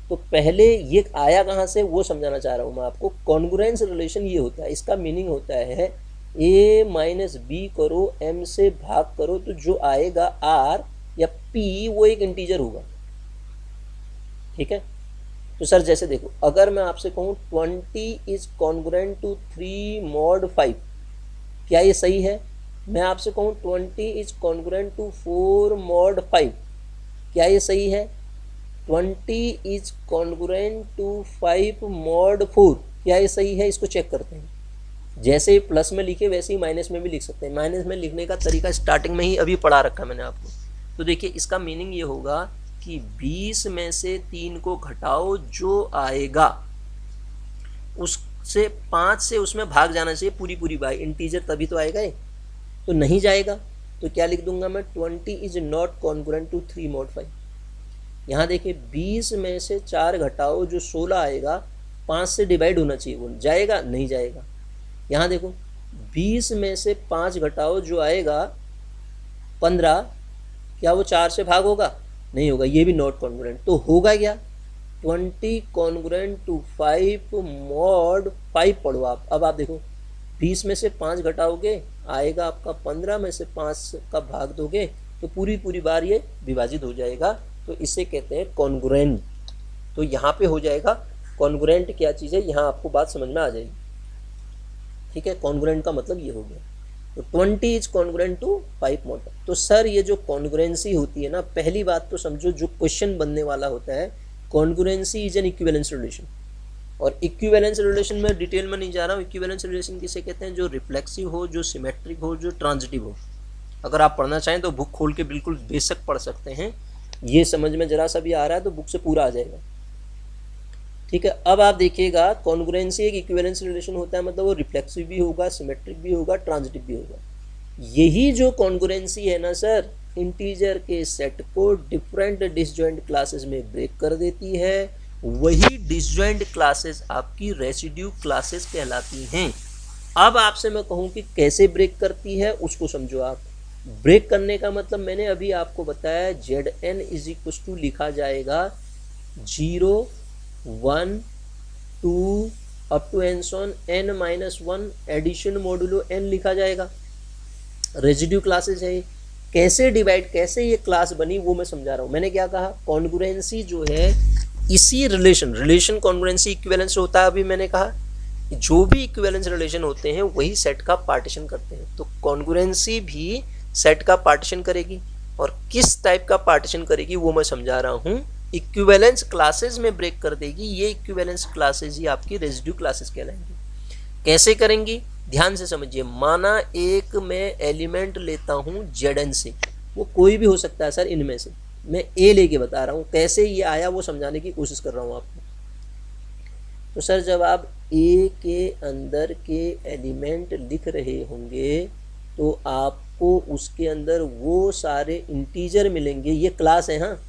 तो पहले ये आया कहाँ से वो समझाना चाह रहा हूँ मैं आपको। कॉन्ग्रुएंस रिलेशन ये होता है, इसका मीनिंग होता है a माइनस बी करो m से भाग करो तो जो आएगा r या p वो एक इंटीजर होगा, ठीक है। तो सर जैसे देखो, अगर मैं आपसे कहूँ 20 इज कॉन्ग्रुएंट टू 3 mod 5, क्या ये सही है। मैं आपसे कहूँ 20 इज कॉन्ग्रुएंट टू 4 mod 5, क्या ये सही है। 20 इज कॉन्ग्रुएंट टू 5 mod 4, क्या ये सही है। इसको चेक करते हैं, जैसे ही प्लस में लिखे वैसे ही माइनस में भी लिख सकते हैं। माइनस में लिखने का तरीका स्टार्टिंग में ही अभी पढ़ा रखा मैंने आपको। तो देखिए इसका मीनिंग ये होगा कि 20 में से 3 को घटाओ, जो आएगा उससे 5 से उसमें भाग जाना चाहिए पूरी बाई, इंटीजर तभी तो आएगा ये, तो नहीं जाएगा। तो क्या लिख दूंगा मैं, 20 is not congruent to 3 mod 5। यहाँ देखिए 20 में से 4 घटाओ, जो 16 आएगा 5 से डिवाइड होना चाहिए, वो जाएगा नहीं जाएगा। यहाँ देखो 20 में से 5 घटाओ, जो आएगा 15, क्या वो 4 से भाग होगा, नहीं होगा, ये भी नॉट कॉन्ग्रुएंट। तो होगा क्या, 20 कॉन्ग्रुएंट टू 5 mod 5 पढ़ो आप। अब आप देखो 20 में से 5 घटाओगे आएगा आपका 15, में से 5 का भाग दोगे तो पूरी बार ये विभाजित हो जाएगा, तो इसे कहते हैं कॉन्ग्रुएंट। तो यहाँ पे हो जाएगा कॉन्ग्रुएंट क्या चीज़ है, यहाँ आपको बात समझ में आ जाएगी, ठीक है। कॉन्ग्रुएंट का मतलब ये हो गया। तो 20 इज कॉन्ग्रुएंट टू 5 mod 5। तो सर ये जो कॉन्ग्रुएंसी होती है ना, पहली बात तो समझो जो क्वेश्चन बनने वाला होता है, congruency is an equivalence relation. और इक्विवेलेंस रिलेशन में डिटेल में नहीं जा रहा हूँ। इक्विवेलेंस रिलेशन किसे कहते हैं, जो रिफ्लेक्सिव हो, जो सिमेट्रिक हो, जो ट्रांजिटिव हो। अगर आप पढ़ना चाहें तो बुक खोल के बिल्कुल बेशक पढ़ सकते हैं, ये समझ में जरा सा भी आ रहा है तो बुक से पूरा आ जाएगा, ठीक है। अब आप देखिएगा कॉन्ग्रुएंसी एक इक्विवेलेंस रिलेशन होता है, मतलब वो रिफ्लेक्सिव भी होगा, सिमेट्रिक भी होगा, ट्रांजिटिव भी होगा। यही जो कॉन्ग्रुएंसी है ना सर, इंटीजर के सेट को डिफरेंट डिसजॉइंट क्लासेस में ब्रेक कर देती है। वही डिसजॉइंट क्लासेस आपकी रेसिड्यू क्लासेस कहलाती हैं। अब आपसे मैं कहूँ कि कैसे ब्रेक करती है उसको समझो आप। ब्रेक करने का मतलब मैंने अभी आपको बताया, Zn इज इक्वल टू लिखा जाएगा 0 1 2 up to and so on n-1 addition modulo n लिखा जाएगा। रेजिड्यू क्लासेस है। कैसे डिवाइड, कैसे ये क्लास बनी वो मैं समझा रहा हूँ। मैंने क्या कहा, कॉन्ग्रुएंसी जो है इसी रिलेशन कॉन्ग्रुएंसी इक्विवेलेंस होता है। अभी मैंने कहा जो भी इक्विवेलेंस रिलेशन होते हैं वही सेट का पार्टीशन करते हैं, तो कॉन्ग्रुएंसी भी सेट का पार्टीशन करेगी। और किस टाइप का पार्टीशन करेगी वो मैं समझा रहा हूँ। इक्विवेलेंस क्लासेस में ब्रेक कर देगी। ये इक्विवेलेंस क्लासेस ही आपकी रेजिड्यू क्लासेस कहलाएंगी। कैसे करेंगी, ध्यान से समझिए। माना एक मैं एलिमेंट लेता हूँ Zn से, वो कोई भी हो सकता है सर इनमें से, मैं A लेके बता रहा हूँ। कैसे ये आया वो समझाने की कोशिश कर रहा हूँ आपको। तो सर जब आप A के अंदर के एलिमेंट लिख रहे होंगे तो आपको उसके अंदर वो सारे इंटीजर मिलेंगे। ये क्लास है, हाँ,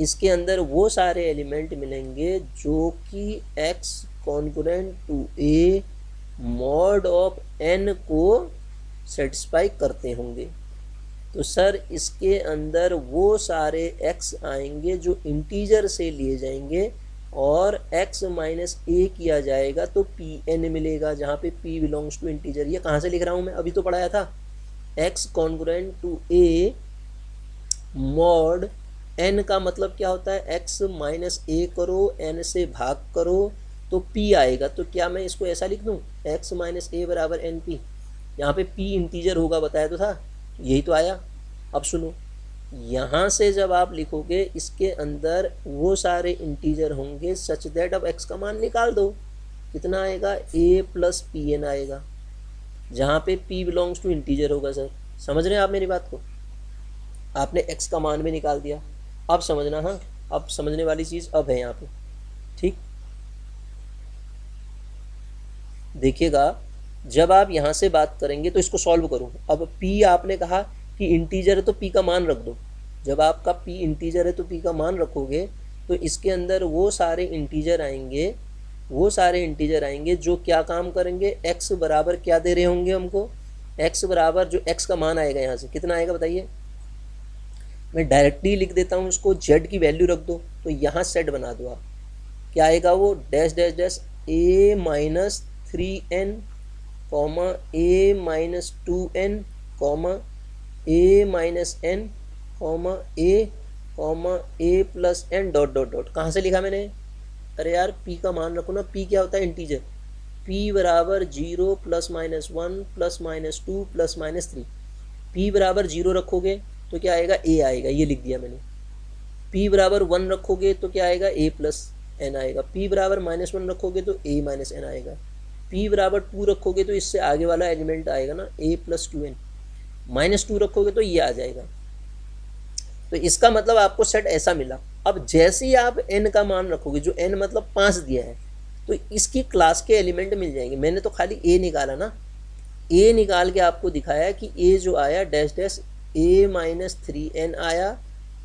इसके अंदर वो सारे एलिमेंट मिलेंगे जो कि x congruent to A mod of n को सेटिस्फाई करते होंगे। तो सर इसके अंदर वो सारे x आएंगे जो इंटीजर से लिए जाएंगे और x माइनस a किया जाएगा तो Pn मिलेगा, जहाँ पे P बिलोंग्स टू इंटीजर। ये कहाँ से लिख रहा हूँ मैं, अभी तो पढ़ाया था। x congruent to A mod n का मतलब क्या होता है, x माइनस a करो, n से भाग करो तो p आएगा। तो क्या मैं इसको ऐसा लिख दूँ, x माइनस a बराबर एन पी। यहाँ पे p इंटीजर होगा, बताया तो था, यही तो आया। अब सुनो, यहाँ से जब आप लिखोगे इसके अंदर वो सारे इंटीजर होंगे सच दैट, अब x का मान निकाल दो, कितना आएगा, a प्लस पी एन आएगा, जहाँ पे p बिलोंग्स टू इंटीजर होगा। सर समझ रहे हैं आप मेरी बात को। आपने x का मान भी निकाल दिया। अब समझना, हाँ अब समझने वाली चीज़ अब है यहाँ पे, ठीक। देखिएगा, जब आप यहाँ से बात करेंगे तो इसको सॉल्व करो। अब p आपने कहा कि इंटीजर है तो p का मान रख दो। जब आपका p इंटीजर है तो p का मान रखोगे तो इसके अंदर वो सारे इंटीजर आएंगे जो क्या काम करेंगे, x बराबर क्या दे रहे होंगे हमको, x बराबर जो x का मान आएगा यहाँ से कितना आएगा बताइए। मैं डायरेक्टली लिख देता हूँ इसको, z की वैल्यू रख दो तो यहाँ सेट बना दो आप, क्या आएगा वो dash dash dash a minus 3n comma a minus 2n comma a minus n comma a plus n dot dot dot. कहाँ से लिखा मैंने, अरे यार p का मान रखो ना, p क्या होता है इंटीजर, p बराबर 0 plus minus 1 plus minus 2 plus minus 3। p बराबर 0 रखोगे तो क्या आएगा, a आएगा, ये लिख दिया मैंने। p बराबर 1 रखोगे तो क्या आएगा, a प्लस n आएगा। p बराबर माइनस 1 रखोगे तो a माइनस n आएगा। p बराबर 2 रखोगे तो इससे आगे वाला एलिमेंट आएगा ना, a प्लस 2n। माइनस 2 रखोगे तो ये आ जाएगा। तो इसका मतलब आपको सेट ऐसा मिला। अब जैसे ही आप n का मान रखोगे, जो n मतलब 5 दिया है, तो इसकी क्लास के एलिमेंट मिल जाएंगे। मैंने तो खाली a निकाला ना, a निकाल के आपको दिखाया कि a जो आया dash dash a minus 3n आया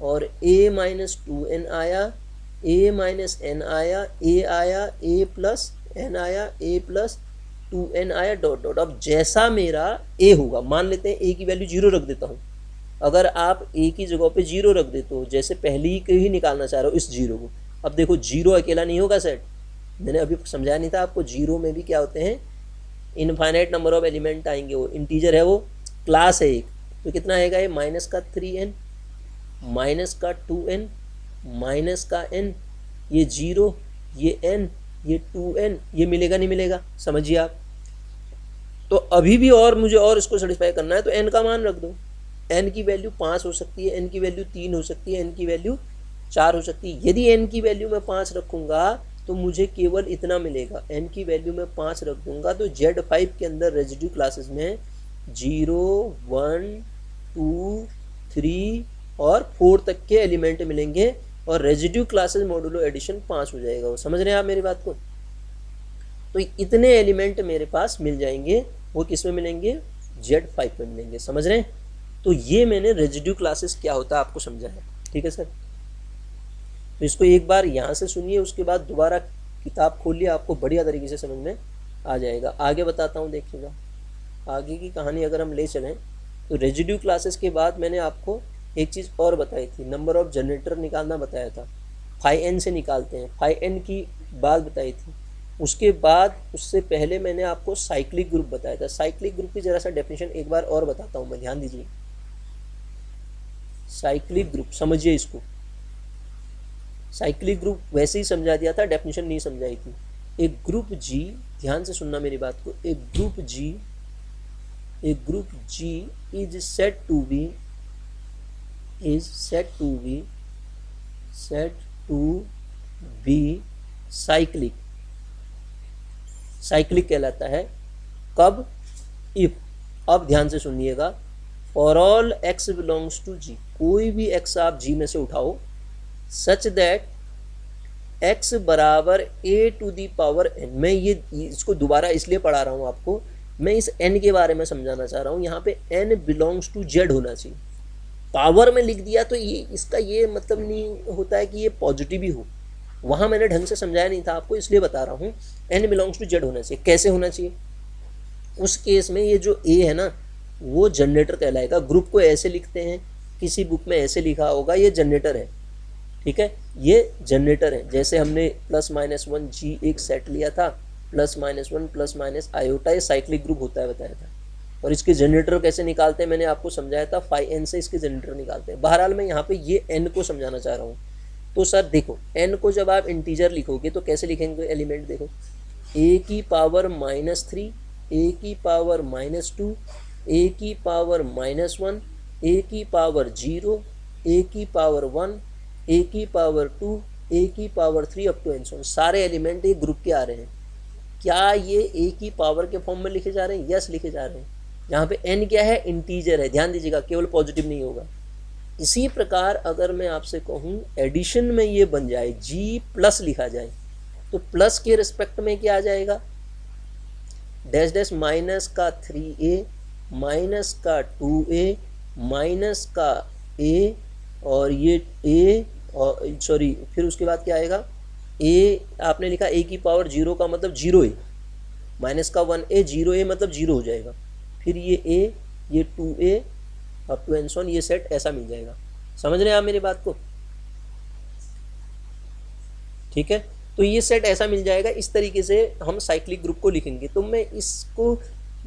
और a माइनस 2n आया, a माइनस n आया, a आया, a प्लस n आया, a प्लस 2n आया डॉट डॉट। अब जैसा मेरा a होगा, मान लेते हैं a की वैल्यू 0 रख देता हूँ। अगर आप a की जगह पे 0 रख देते हो, जैसे पहले ही के ही निकालना चाह रहे हो इस 0 को, अब देखो 0 अकेला नहीं होगा सेट, मैंने अभी समझाया नहीं था आपको, 0 में भी क्या होते हैं, इनफाइनाइट नंबर ऑफ एलिमेंट आएंगे। वो इंटीजर है, वो क्लास है एक, तो कितना आएगा ये, माइनस का 3n माइनस का 2n माइनस का n, ये 0 ये n ये 2n, ये मिलेगा नहीं मिलेगा, समझिए आप। तो अभी भी और मुझे और इसको सेटिस्फाई करना है तो n का मान रख दो। n की वैल्यू 5 हो सकती है, n की वैल्यू 3 हो सकती है, n की वैल्यू 4 हो सकती है। यदि n की वैल्यू मैं 5 रखूँगा तो मुझे केवल इतना मिलेगा, n की वैल्यू मैं 5 रख दूँगा तो Z5 के अंदर रेजिड्यू क्लासेस में 0 1 2 3 और 4 तक के एलिमेंट मिलेंगे और रेजिड्यू क्लासेस मॉडुलो एडिशन 5 हो जाएगा। वो समझ रहे हैं आप मेरी बात को। तो इतने एलिमेंट मेरे पास मिल जाएंगे, वो किस में मिलेंगे, Z5 में मिलेंगे, समझ रहे हैं। तो ये मैंने रेजिड्यू क्लासेस क्या होता है आपको समझाया, ठीक है सर। तो इसको एक बार यहाँ से सुनिए, उसके बाद दोबारा किताब खोलिए, आपको बढ़िया तरीके से समझ में आ जाएगा। आगे बताता हूँ, देखिएगा आगे की कहानी अगर हम ले चलें तो रेजिड्यू क्लासेस के बाद मैंने आपको एक चीज़ और बताई थी, नंबर ऑफ जनरेटर निकालना बताया था, 5n से निकालते हैं, 5n की बात बताई थी। उसके बाद उससे पहले मैंने आपको साइक्लिक ग्रुप बताया था। साइक्लिक ग्रुप की ज़रा सा डेफिनेशन एक बार और बताता हूँ मैं, ध्यान दीजिए। साइक्लिक ग्रुप समझिए इसको, साइक्लिक ग्रुप वैसे ही समझा दिया था, डेफिनेशन नहीं समझाई थी। एक ग्रुप G, ध्यान से सुनना मेरी बात को, एक group G is said to be cyclic कहलाता है। कब, इफ, अब ध्यान से सुनिएगा, for all x belongs to G, कोई भी x आप G में से उठाओ, सच दैट x बराबर a to the power n। मैं ये इसको दोबारा इसलिए पढ़ा रहा हूँ आपको, मैं इस n के बारे में समझाना चाह रहा हूँ। यहाँ पे n बिलोंग्स टू z होना चाहिए। पावर में लिख दिया तो ये इसका ये मतलब नहीं होता है कि ये पॉजिटिव ही हो, वहाँ मैंने ढंग से समझाया नहीं था आपको, इसलिए बता रहा हूँ। n बिलोंग्स टू z होना चाहिए। कैसे होना चाहिए, उस केस में ये जो a है ना, वो जनरेटर कहलाएगा। ग्रुप को ऐसे लिखते हैं, किसी बुक में ऐसे लिखा होगा, ये जनरेटर है, ठीक है, ये जनरेटर है। जैसे हमने प्लस माइनस 1 G एक सेट लिया था, plus minus 1 plus minus iota, ये साइक्लिक ग्रुप होता है बताया था। और इसके जनरेटर कैसे निकालते हैं मैंने आपको समझाया था, 5n से इसके जनरेटर निकालते हैं। बहरहाल मैं यहाँ पे ये n को समझाना चाह रहा हूँ। तो सर देखो, n को जब आप इंटीजर लिखोगे तो कैसे लिखेंगे एलिमेंट, देखो a की पावर -3, a की पावर -2, a की पावर -1, a की पावर 0, a की पावर 1, a की पावर 2, a की पावर 3 अप टू एन सो। सारे एलिमेंट एक ग्रुप के आ रहे हैं। क्या ये a की पावर के फॉर्म में लिखे जा रहे हैं, यस लिखे जा रहे हैं। यहाँ पे n क्या है, इंटीजर है, ध्यान दीजिएगा, केवल पॉजिटिव नहीं होगा। इसी प्रकार अगर मैं आपसे कहूँ एडिशन में ये बन जाए जी प्लस लिखा जाए, तो प्लस के रिस्पेक्ट में क्या आ जाएगा, डैश डैश माइनस का 3a माइनस का 2a माइनस का a और ये a और सॉरी फिर उसके बाद क्या आएगा, a आपने लिखा a की पावर 0 का मतलब 0a माइनस का 1a 0a मतलब 0 हो जाएगा, फिर ये a ये 2a up to and so on, ये सेट ऐसा मिल जाएगा। समझ रहे हैं आप मेरी बात को? ठीक है, तो ये सेट ऐसा मिल जाएगा। इस तरीके से हम साइक्लिक ग्रुप को लिखेंगे। तो मैं इसको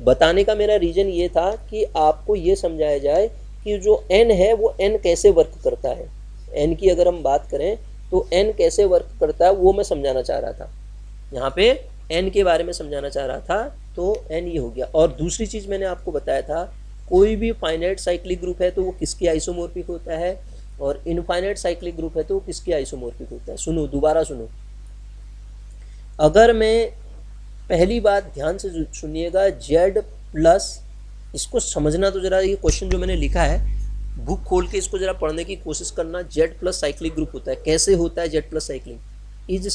बताने का मेरा रीज़न ये था कि आपको ये समझाया जाए कि जो n है वो n कैसे वर्क करता है। n की अगर हम बात करें तो n कैसे वर्क करता है वो मैं समझाना चाह रहा था, यहाँ पे n के बारे में समझाना चाह रहा था। तो n ये हो गया। और दूसरी चीज़ मैंने आपको बताया था, कोई भी फाइनाइट साइक्लिक ग्रुप है तो वो किसके आइसोमॉर्फिक होता है, और इनफाइनाइट साइक्लिक ग्रुप है तो वो किसके आइसोमॉर्फिक होता है। सुनो, दोबारा सुनो। अगर मैं पहली बात ध्यान से सुनिएगा, Z प्लस, इसको समझना तो ज़रा, ये क्वेश्चन जो मैंने लिखा है बुक खोल के इसको ज़रा पढ़ने की कोशिश करना। Z प्लस साइक्लिक ग्रुप होता है, कैसे होता है Z plus cyclic, is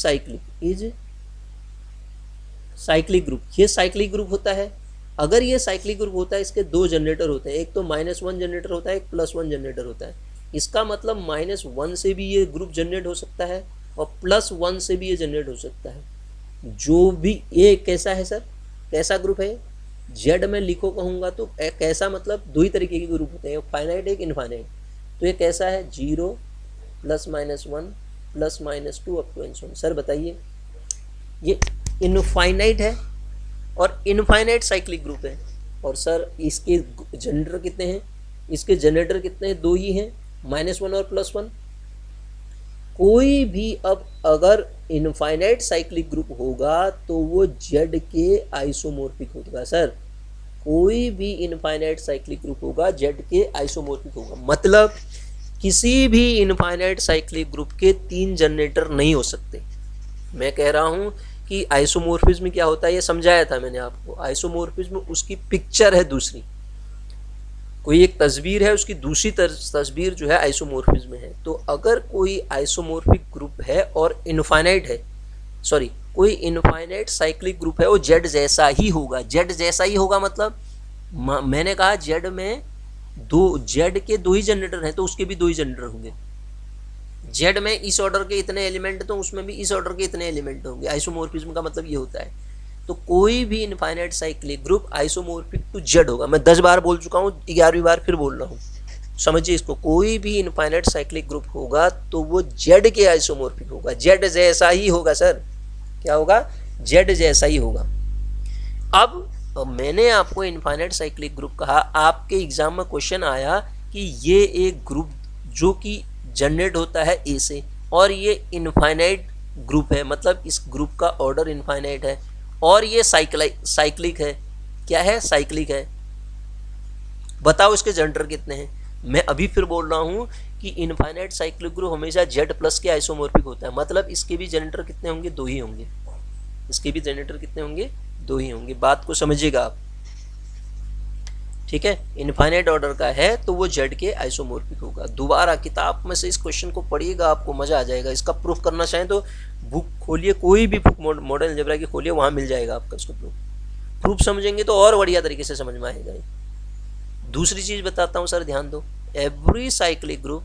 cyclic group, ये साइक्लिक ग्रुप होता है। अगर ये साइक्लिक ग्रुप होता है, इसके दो जनरेटर होते हैं, एक तो -1 जनरेटर होता है, एक +1 जनरेटर होता है। इसका मतलब -1 से भी ये ग्रुप जनरेट हो सकता है और +1 से भी ये जनरेट हो सकता है। जो भी ये कैसा है सर, कैसा ग्रुप है, जेड में लिखो कहूँगा तो कैसा, मतलब दो ही तरीके के ग्रुप होते हैं, एक फाइनाइट एक इनफाइनाइट। तो ये कैसा है, 0 +-1 +-2 up to and so on. Sir बताइए, ये इनफाइनाइट है और इनफाइनाइट साइक्लिक ग्रुप है। और सर इसके जनरेटर कितने हैं, इसके जनरेटर कितने हैं, दो ही हैं, -1 और +1। कोई भी अब अगर इनफाइनाइट साइक्लिक ग्रुप होगा तो वो जेड के आइसोमॉर्फिक होगा। सर कोई भी इनफाइनाइट साइक्लिक ग्रुप होगा जेड के आइसोमॉर्फिक होगा। मतलब किसी भी इनफाइनाइट साइक्लिक ग्रुप के 3 जनरेटर नहीं हो सकते। मैं कह रहा हूँ कि आइसोमॉर्फिज्म क्या होता है ये समझाया था मैंने आपको। आइसोमॉर्फिज्म उसकी पिक्चर है दूसरी, कोई एक तस्वीर है, उसकी दूसरी तस्वीर जो है आइसोमॉर्फिज्म है। तो अगर कोई आइसोमॉर्फिक ग्रुप है और इनफाइनाइट है, सॉरी कोई इनफाइनाइट साइक्लिक ग्रुप है, वो जेड जैसा ही होगा। जेड जैसा ही होगा मतलब मैंने कहा जेड में जेड के 2 ही जनरेटर हैं तो उसके भी 2 ही जनरेटर होंगे। जेड में इस ऑर्डर के इतने एलिमेंट तो उसमें भी इस ऑर्डर के इतने एलिमेंट होंगे। आइसोमॉर्फिज्म का मतलब ये होता है। तो कोई भी infinite cyclic group isomorphic to z होगा। मैं 10 बार बोल चुका हूँ, 11वीं बार फिर बोल रहा हूँ, समझिए इसको। कोई भी इनफाइनाइट साइक्लिक ग्रुप होगा तो वो जेड के आइसोमॉर्फिक होगा, जेड जैसा ही होगा। सर क्या होगा, जेड जैसा ही होगा। अब मैंने आपको इनफाइनाइट साइक्लिक ग्रुप कहा, आपके एग्जाम में क्वेश्चन आया कि ये एक ग्रुप जो कि जनरेट होता है ए से, और ये इनफाइनाइट ग्रुप है, मतलब इस ग्रुप का ऑर्डर इनफाइनाइट है, और ये साइक्लिक है। क्या है, साइक्लिक है। बताओ इसके जनरेटर कितने हैं। मैं अभी फिर बोल रहा हूँ कि इनफाइनाइट साइक्लिक ग्रुप हमेशा जेड प्लस के आइसोमॉर्फिक होता है, मतलब इसके भी जनरेटर कितने होंगे, 2 ही होंगे। इसके भी जनरेटर कितने होंगे, 2 ही होंगे। बात को समझिएगा आप, ठीक है। इनफाइनाइट ऑर्डर का है तो वो जेड के आइसोमॉर्फिक होगा। दोबारा किताब में से इस क्वेश्चन को पढ़िएगा, आपको मजा आ जाएगा। इसका प्रूफ करना चाहें तो बुक खोलिए, कोई भी बुक मॉडर्न अलजेब्रा की खोलिए, वहां मिल जाएगा आपका इसको प्रूफ समझेंगे तो और बढ़िया तरीके से समझ में आएगा। दूसरी चीज बताता हूं सर, ध्यान दो। Every cyclic group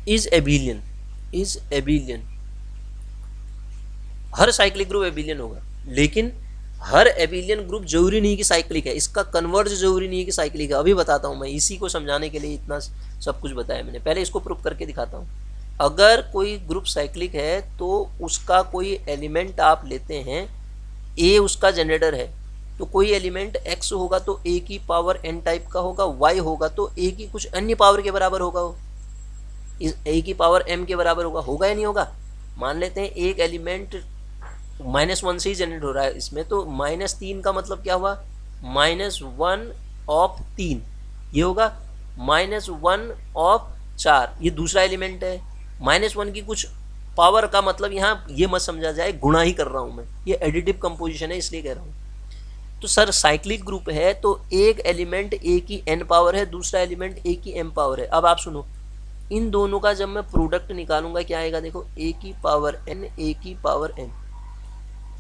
is एबिलियन। Her cyclic group एबिलियन होगा, लेकिन हर एबिलियन ग्रुप जरूरी नहीं कि साइक्लिक है, इसका कन्वर्ज जरूरी नहीं है कि साइक्लिक है। अभी बताता हूं मैं, इसी को समझाने के लिए इतना सब कुछ बताया मैंने। पहले इसको प्रूफ करके दिखाता हूं। अगर कोई ग्रुप साइक्लिक है तो उसका कोई एलिमेंट आप लेते हैं, ए उसका जनरेटर है, तो कोई एलिमेंट एक्स होगा तो ए की पावर एन टाइप का होगा, वाई होगा तो ए की कुछ अन्य पावर के बराबर होगा, ए की पावर एम के बराबर होगा या नहीं होगा। मान लेते हैं एक एलिमेंट -1 से ही जनरेट हो रहा है इसमें, तो -3 का मतलब क्या हुआ, -1 ऑफ 3, ये होगा -1 ऑफ 4, ये दूसरा एलिमेंट है। -1 की कुछ पावर का मतलब यहाँ ये मत समझा जाए गुणा ही कर रहा हूँ मैं, ये एडिटिव कंपोजिशन है इसलिए कह रहा हूँ। तो सर साइक्लिक ग्रुप है तो एक एलिमेंट ए की n पावर है, दूसरा एलिमेंट ए की m पावर है। अब आप सुनो, इन दोनों का जब मैं प्रोडक्ट निकालूंगा क्या आएगा, देखो ए की पावर n, ए की पावर n,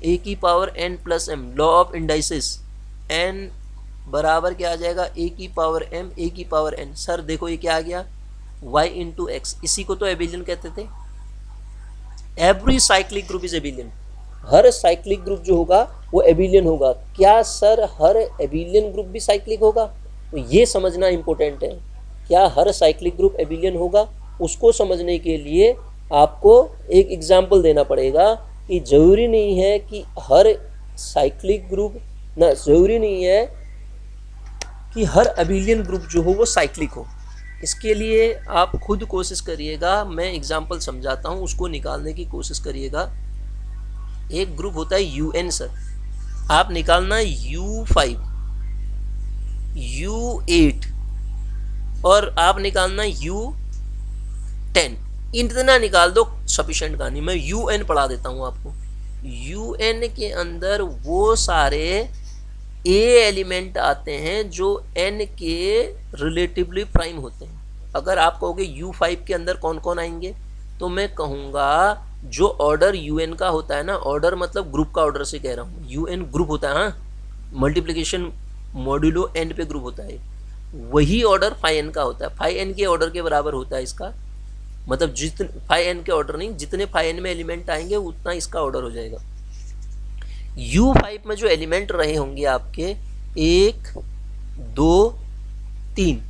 ए की power n plus m, law of indices, n बराबर क्या आ जाएगा, ए की पावर m, ए की पावर n। सर देखो ये क्या आ गया, y इंटू एक्स, इसी को तो एबिलियन कहते थे। Every cyclic group is एबिलियन, her cyclic group जो होगा वो एबिलियन होगा। क्या सर हर एबिलियन ग्रुप भी साइक्लिक होगा, तो ये समझना इंपॉर्टेंट है। क्या हर साइक्लिक ग्रुप एबिलियन होगा, उसको समझने के लिए आपको एक एग्जाम्पल देना पड़ेगा कि ज़रूरी नहीं है कि हर साइक्लिक ग्रुप ना, ज़रूरी नहीं है कि हर एबिलियन ग्रुप जो हो वो साइक्लिक हो। इसके लिए आप खुद कोशिश करिएगा, मैं एग्जाम्पल समझाता हूँ उसको निकालने की कोशिश करिएगा। एक ग्रुप होता है UN सर, आप निकालना U5, U8 और आप निकालना U10, इतना निकाल दो सफिशेंट कहानी। मैं UN पढ़ा देता हूँ आपको। UN के अंदर वो सारे A एलिमेंट आते हैं जो N के रिलेटिवली प्राइम होते हैं। अगर आप कहोगे U5 के अंदर कौन कौन आएंगे, तो मैं कहूँगा जो ऑर्डर UN का होता है ना, ऑर्डर मतलब ग्रुप का ऑर्डर से कह रहा हूँ, UN ग्रुप होता है, हाँ, मल्टीप्लिकेशन मॉड्यूलो N पे ग्रुप होता है, वही ऑर्डर फाई N का होता है। फाई N के ऑर्डर के बराबर होता है इसका, मतलब जितने फाई N के ऑर्डर नहीं, जितने फाई N में एलिमेंट आएंगे उतना इसका ऑर्डर हो जाएगा। U5 में जो एलिमेंट रहे होंगे आपके 1, 2, 3,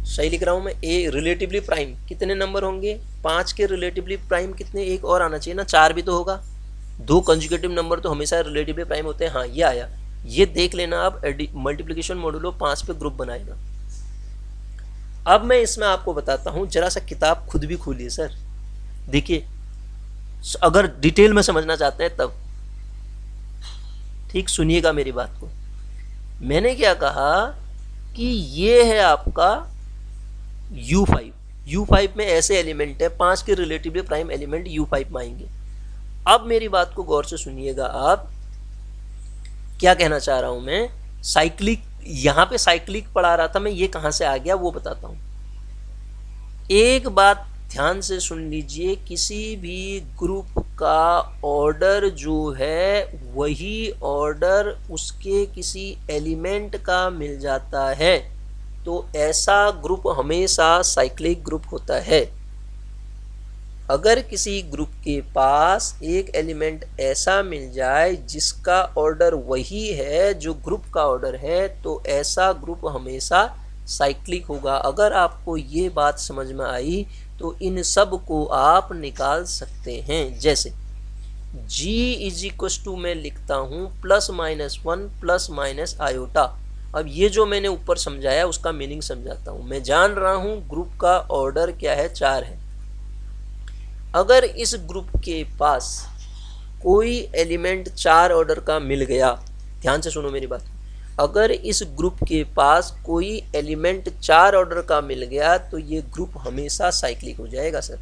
सही लिख रहा हूं मैं, ए रिलेटिवली प्राइम कितने नंबर होंगे, 5 के रिलेटिवली प्राइम कितने, एक और आना चाहिए ना, 4 भी तो होगा। 2 कंजुगेटिव नंबर तो हमेशा रिलेटिवली प्राइम होते हैं। हाँ ये आया, ये देख लेना आप, मल्टीप्लिकेशन मॉड्यूलो 5 पे ग्रुप बनाएगा। अब मैं इसमें आपको बताता हूं, जरा सा किताब खुद भी खोलिए सर, देखिए अगर डिटेल में समझना चाहते हैं तब, ठीक सुनिएगा मेरी बात को। मैंने क्या कहा कि ये है आपका U5, U5 में ऐसे एलिमेंट है, 5 के रिलेटिवली प्राइम एलिमेंट U5 में आएंगे। अब मेरी बात को गौर से सुनिएगा आप, क्या कहना चाह रहा हूं मैं। साइक्लिक, यहां पे साइक्लिक पढ़ा रहा था मैं, ये कहां से आ गया वो बताता हूं। एक बात ध्यान से सुन लीजिए, किसी भी ग्रुप का ऑर्डर जो है वही ऑर्डर उसके किसी एलिमेंट का मिल जाता है, तो ऐसा ग्रुप हमेशा साइक्लिक ग्रुप होता है। अगर किसी ग्रुप के पास एक एलिमेंट ऐसा मिल जाए जिसका ऑर्डर वही है जो ग्रुप का ऑर्डर है, तो ऐसा ग्रुप हमेशा साइक्लिक होगा। अगर आपको ये बात समझ में आई तो इन सब को आप निकाल सकते हैं। जैसे G इज इक्वस टू मैं लिखता हूँ +-1 + आयोटा। अब ये जो मैंने ऊपर समझाया उसका मीनिंग समझाता हूँ। मैं जान रहा हूँ ग्रुप का ऑर्डर क्या है, 4 है। अगर इस ग्रुप के पास कोई एलिमेंट 4 ऑर्डर का मिल गया, ध्यान से सुनो मेरी बात, अगर इस ग्रुप के पास कोई एलिमेंट 4 ऑर्डर का मिल गया तो ये ग्रुप हमेशा साइक्लिक हो जाएगा सर।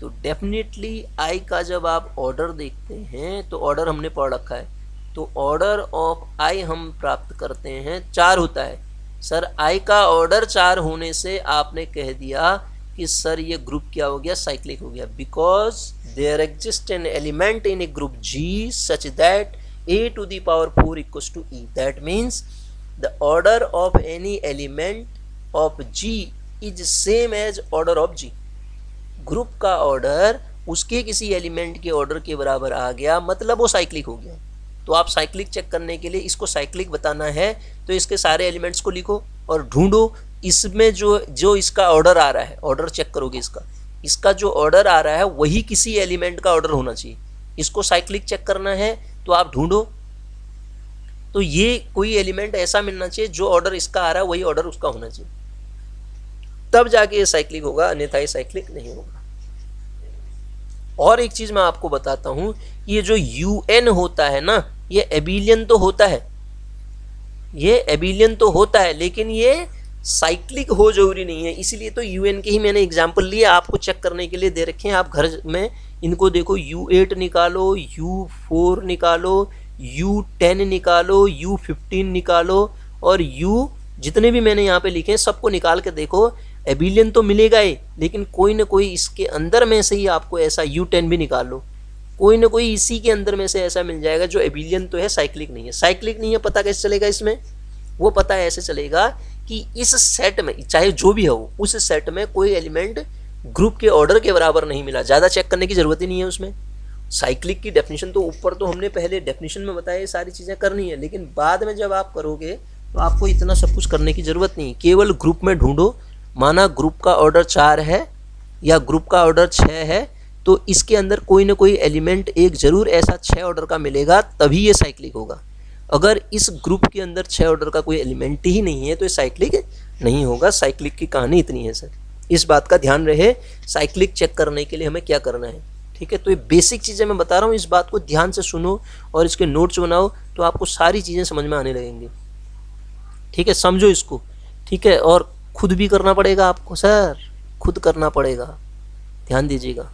तो डेफिनेटली आई का जब आप ऑर्डर देखते हैं तो ऑर्डर हमने पढ़ रखा है, तो ऑर्डर ऑफ आई हम प्राप्त करते हैं 4 होता है। सर आई का ऑर्डर 4 होने से आपने कह दिया कि सर ये ग्रुप क्या हो गया, साइक्लिक हो गया, because there exist an element in a group G such that a to the power 4 equals to e. That means the order of any element of G is same as order of G. Group का ऑर्डर उसके किसी एलिमेंट के ऑर्डर के बराबर आ गया, मतलब वो साइक्लिक हो गया। तो आप साइक्लिक चेक करने के लिए, इसको साइक्लिक बताना है तो इसके सारे एलिमेंट्स को लिखो और ढूंढो इसमें जो इसका ऑर्डर आ रहा है, ऑर्डर चेक करोगे इसका जो ऑर्डर आ रहा है वही किसी एलिमेंट का ऑर्डर होना चाहिए। इसको साइक्लिक चेक करना है तो आप ढूंढो, तो ये कोई एलिमेंट ऐसा मिलना चाहिए जो ऑर्डर इसका आ रहा है वही ऑर्डर उसका होना चाहिए, तब जाके ये साइक्लिक होगा, अन्यथा ये साइक्लिक नहीं होगा। और एक चीज मैं आपको बताता हूं, ये जो UN होता है ना, ये एबिलियन तो होता है, ये एबिलियन तो होता है, लेकिन ये साइक्लिक हो जरूरी नहीं है, इसीलिए तो UN के ही मैंने एग्जाम्पल लिए आपको चेक करने के लिए दे रखे हैं। आप घर में इनको देखो, U8 निकालो, U4 निकालो, U10 निकालो, U15 निकालो, और U जितने भी मैंने यहाँ पे लिखे हैं सबको निकाल के देखो, एबिलियन तो मिलेगा ही, लेकिन कोई ना कोई इसके अंदर में से ही आपको ऐसा, U10 भी निकाल लो, कोई ना कोई इसी के अंदर में से ऐसा मिल जाएगा जो एबिलियन तो है, साइक्लिक नहीं है। साइक्लिक नहीं है, पता कैसे चलेगा इसमें? वो पता ऐसे चलेगा कि इस सेट में चाहे जो भी हो, उस सेट में कोई एलिमेंट ग्रुप के ऑर्डर के बराबर नहीं मिला। ज़्यादा चेक करने की ज़रूरत ही नहीं है उसमें। साइक्लिक की डेफिनेशन तो ऊपर तो हमने पहले डेफिनेशन में बताया, ये सारी चीज़ें करनी है, लेकिन बाद में जब आप करोगे तो आपको इतना सब कुछ करने की ज़रूरत नहीं। केवल ग्रुप में ढूंढो, माना ग्रुप का ऑर्डर 4 है या ग्रुप का ऑर्डर 6 है, तो इसके अंदर कोई ना कोई एलिमेंट एक ज़रूर ऐसा 6 ऑर्डर का मिलेगा, तभी ये साइक्लिक होगा। अगर इस ग्रुप के अंदर 6 ऑर्डर का कोई एलिमेंट ही नहीं है तो ये साइक्लिक नहीं होगा। साइक्लिक की कहानी इतनी है सर, इस बात का ध्यान रहे। साइक्लिक चेक करने के लिए हमें क्या करना है, ठीक है? तो ये बेसिक चीज़ें मैं बता रहा हूँ, इस बात को ध्यान से सुनो और इसके नोट्स बनाओ, तो आपको सारी चीज़ें समझ में आने लगेंगी, ठीक है? समझो इसको, ठीक है? और खुद भी करना पड़ेगा आपको सर, खुद करना पड़ेगा, ध्यान दीजिएगा।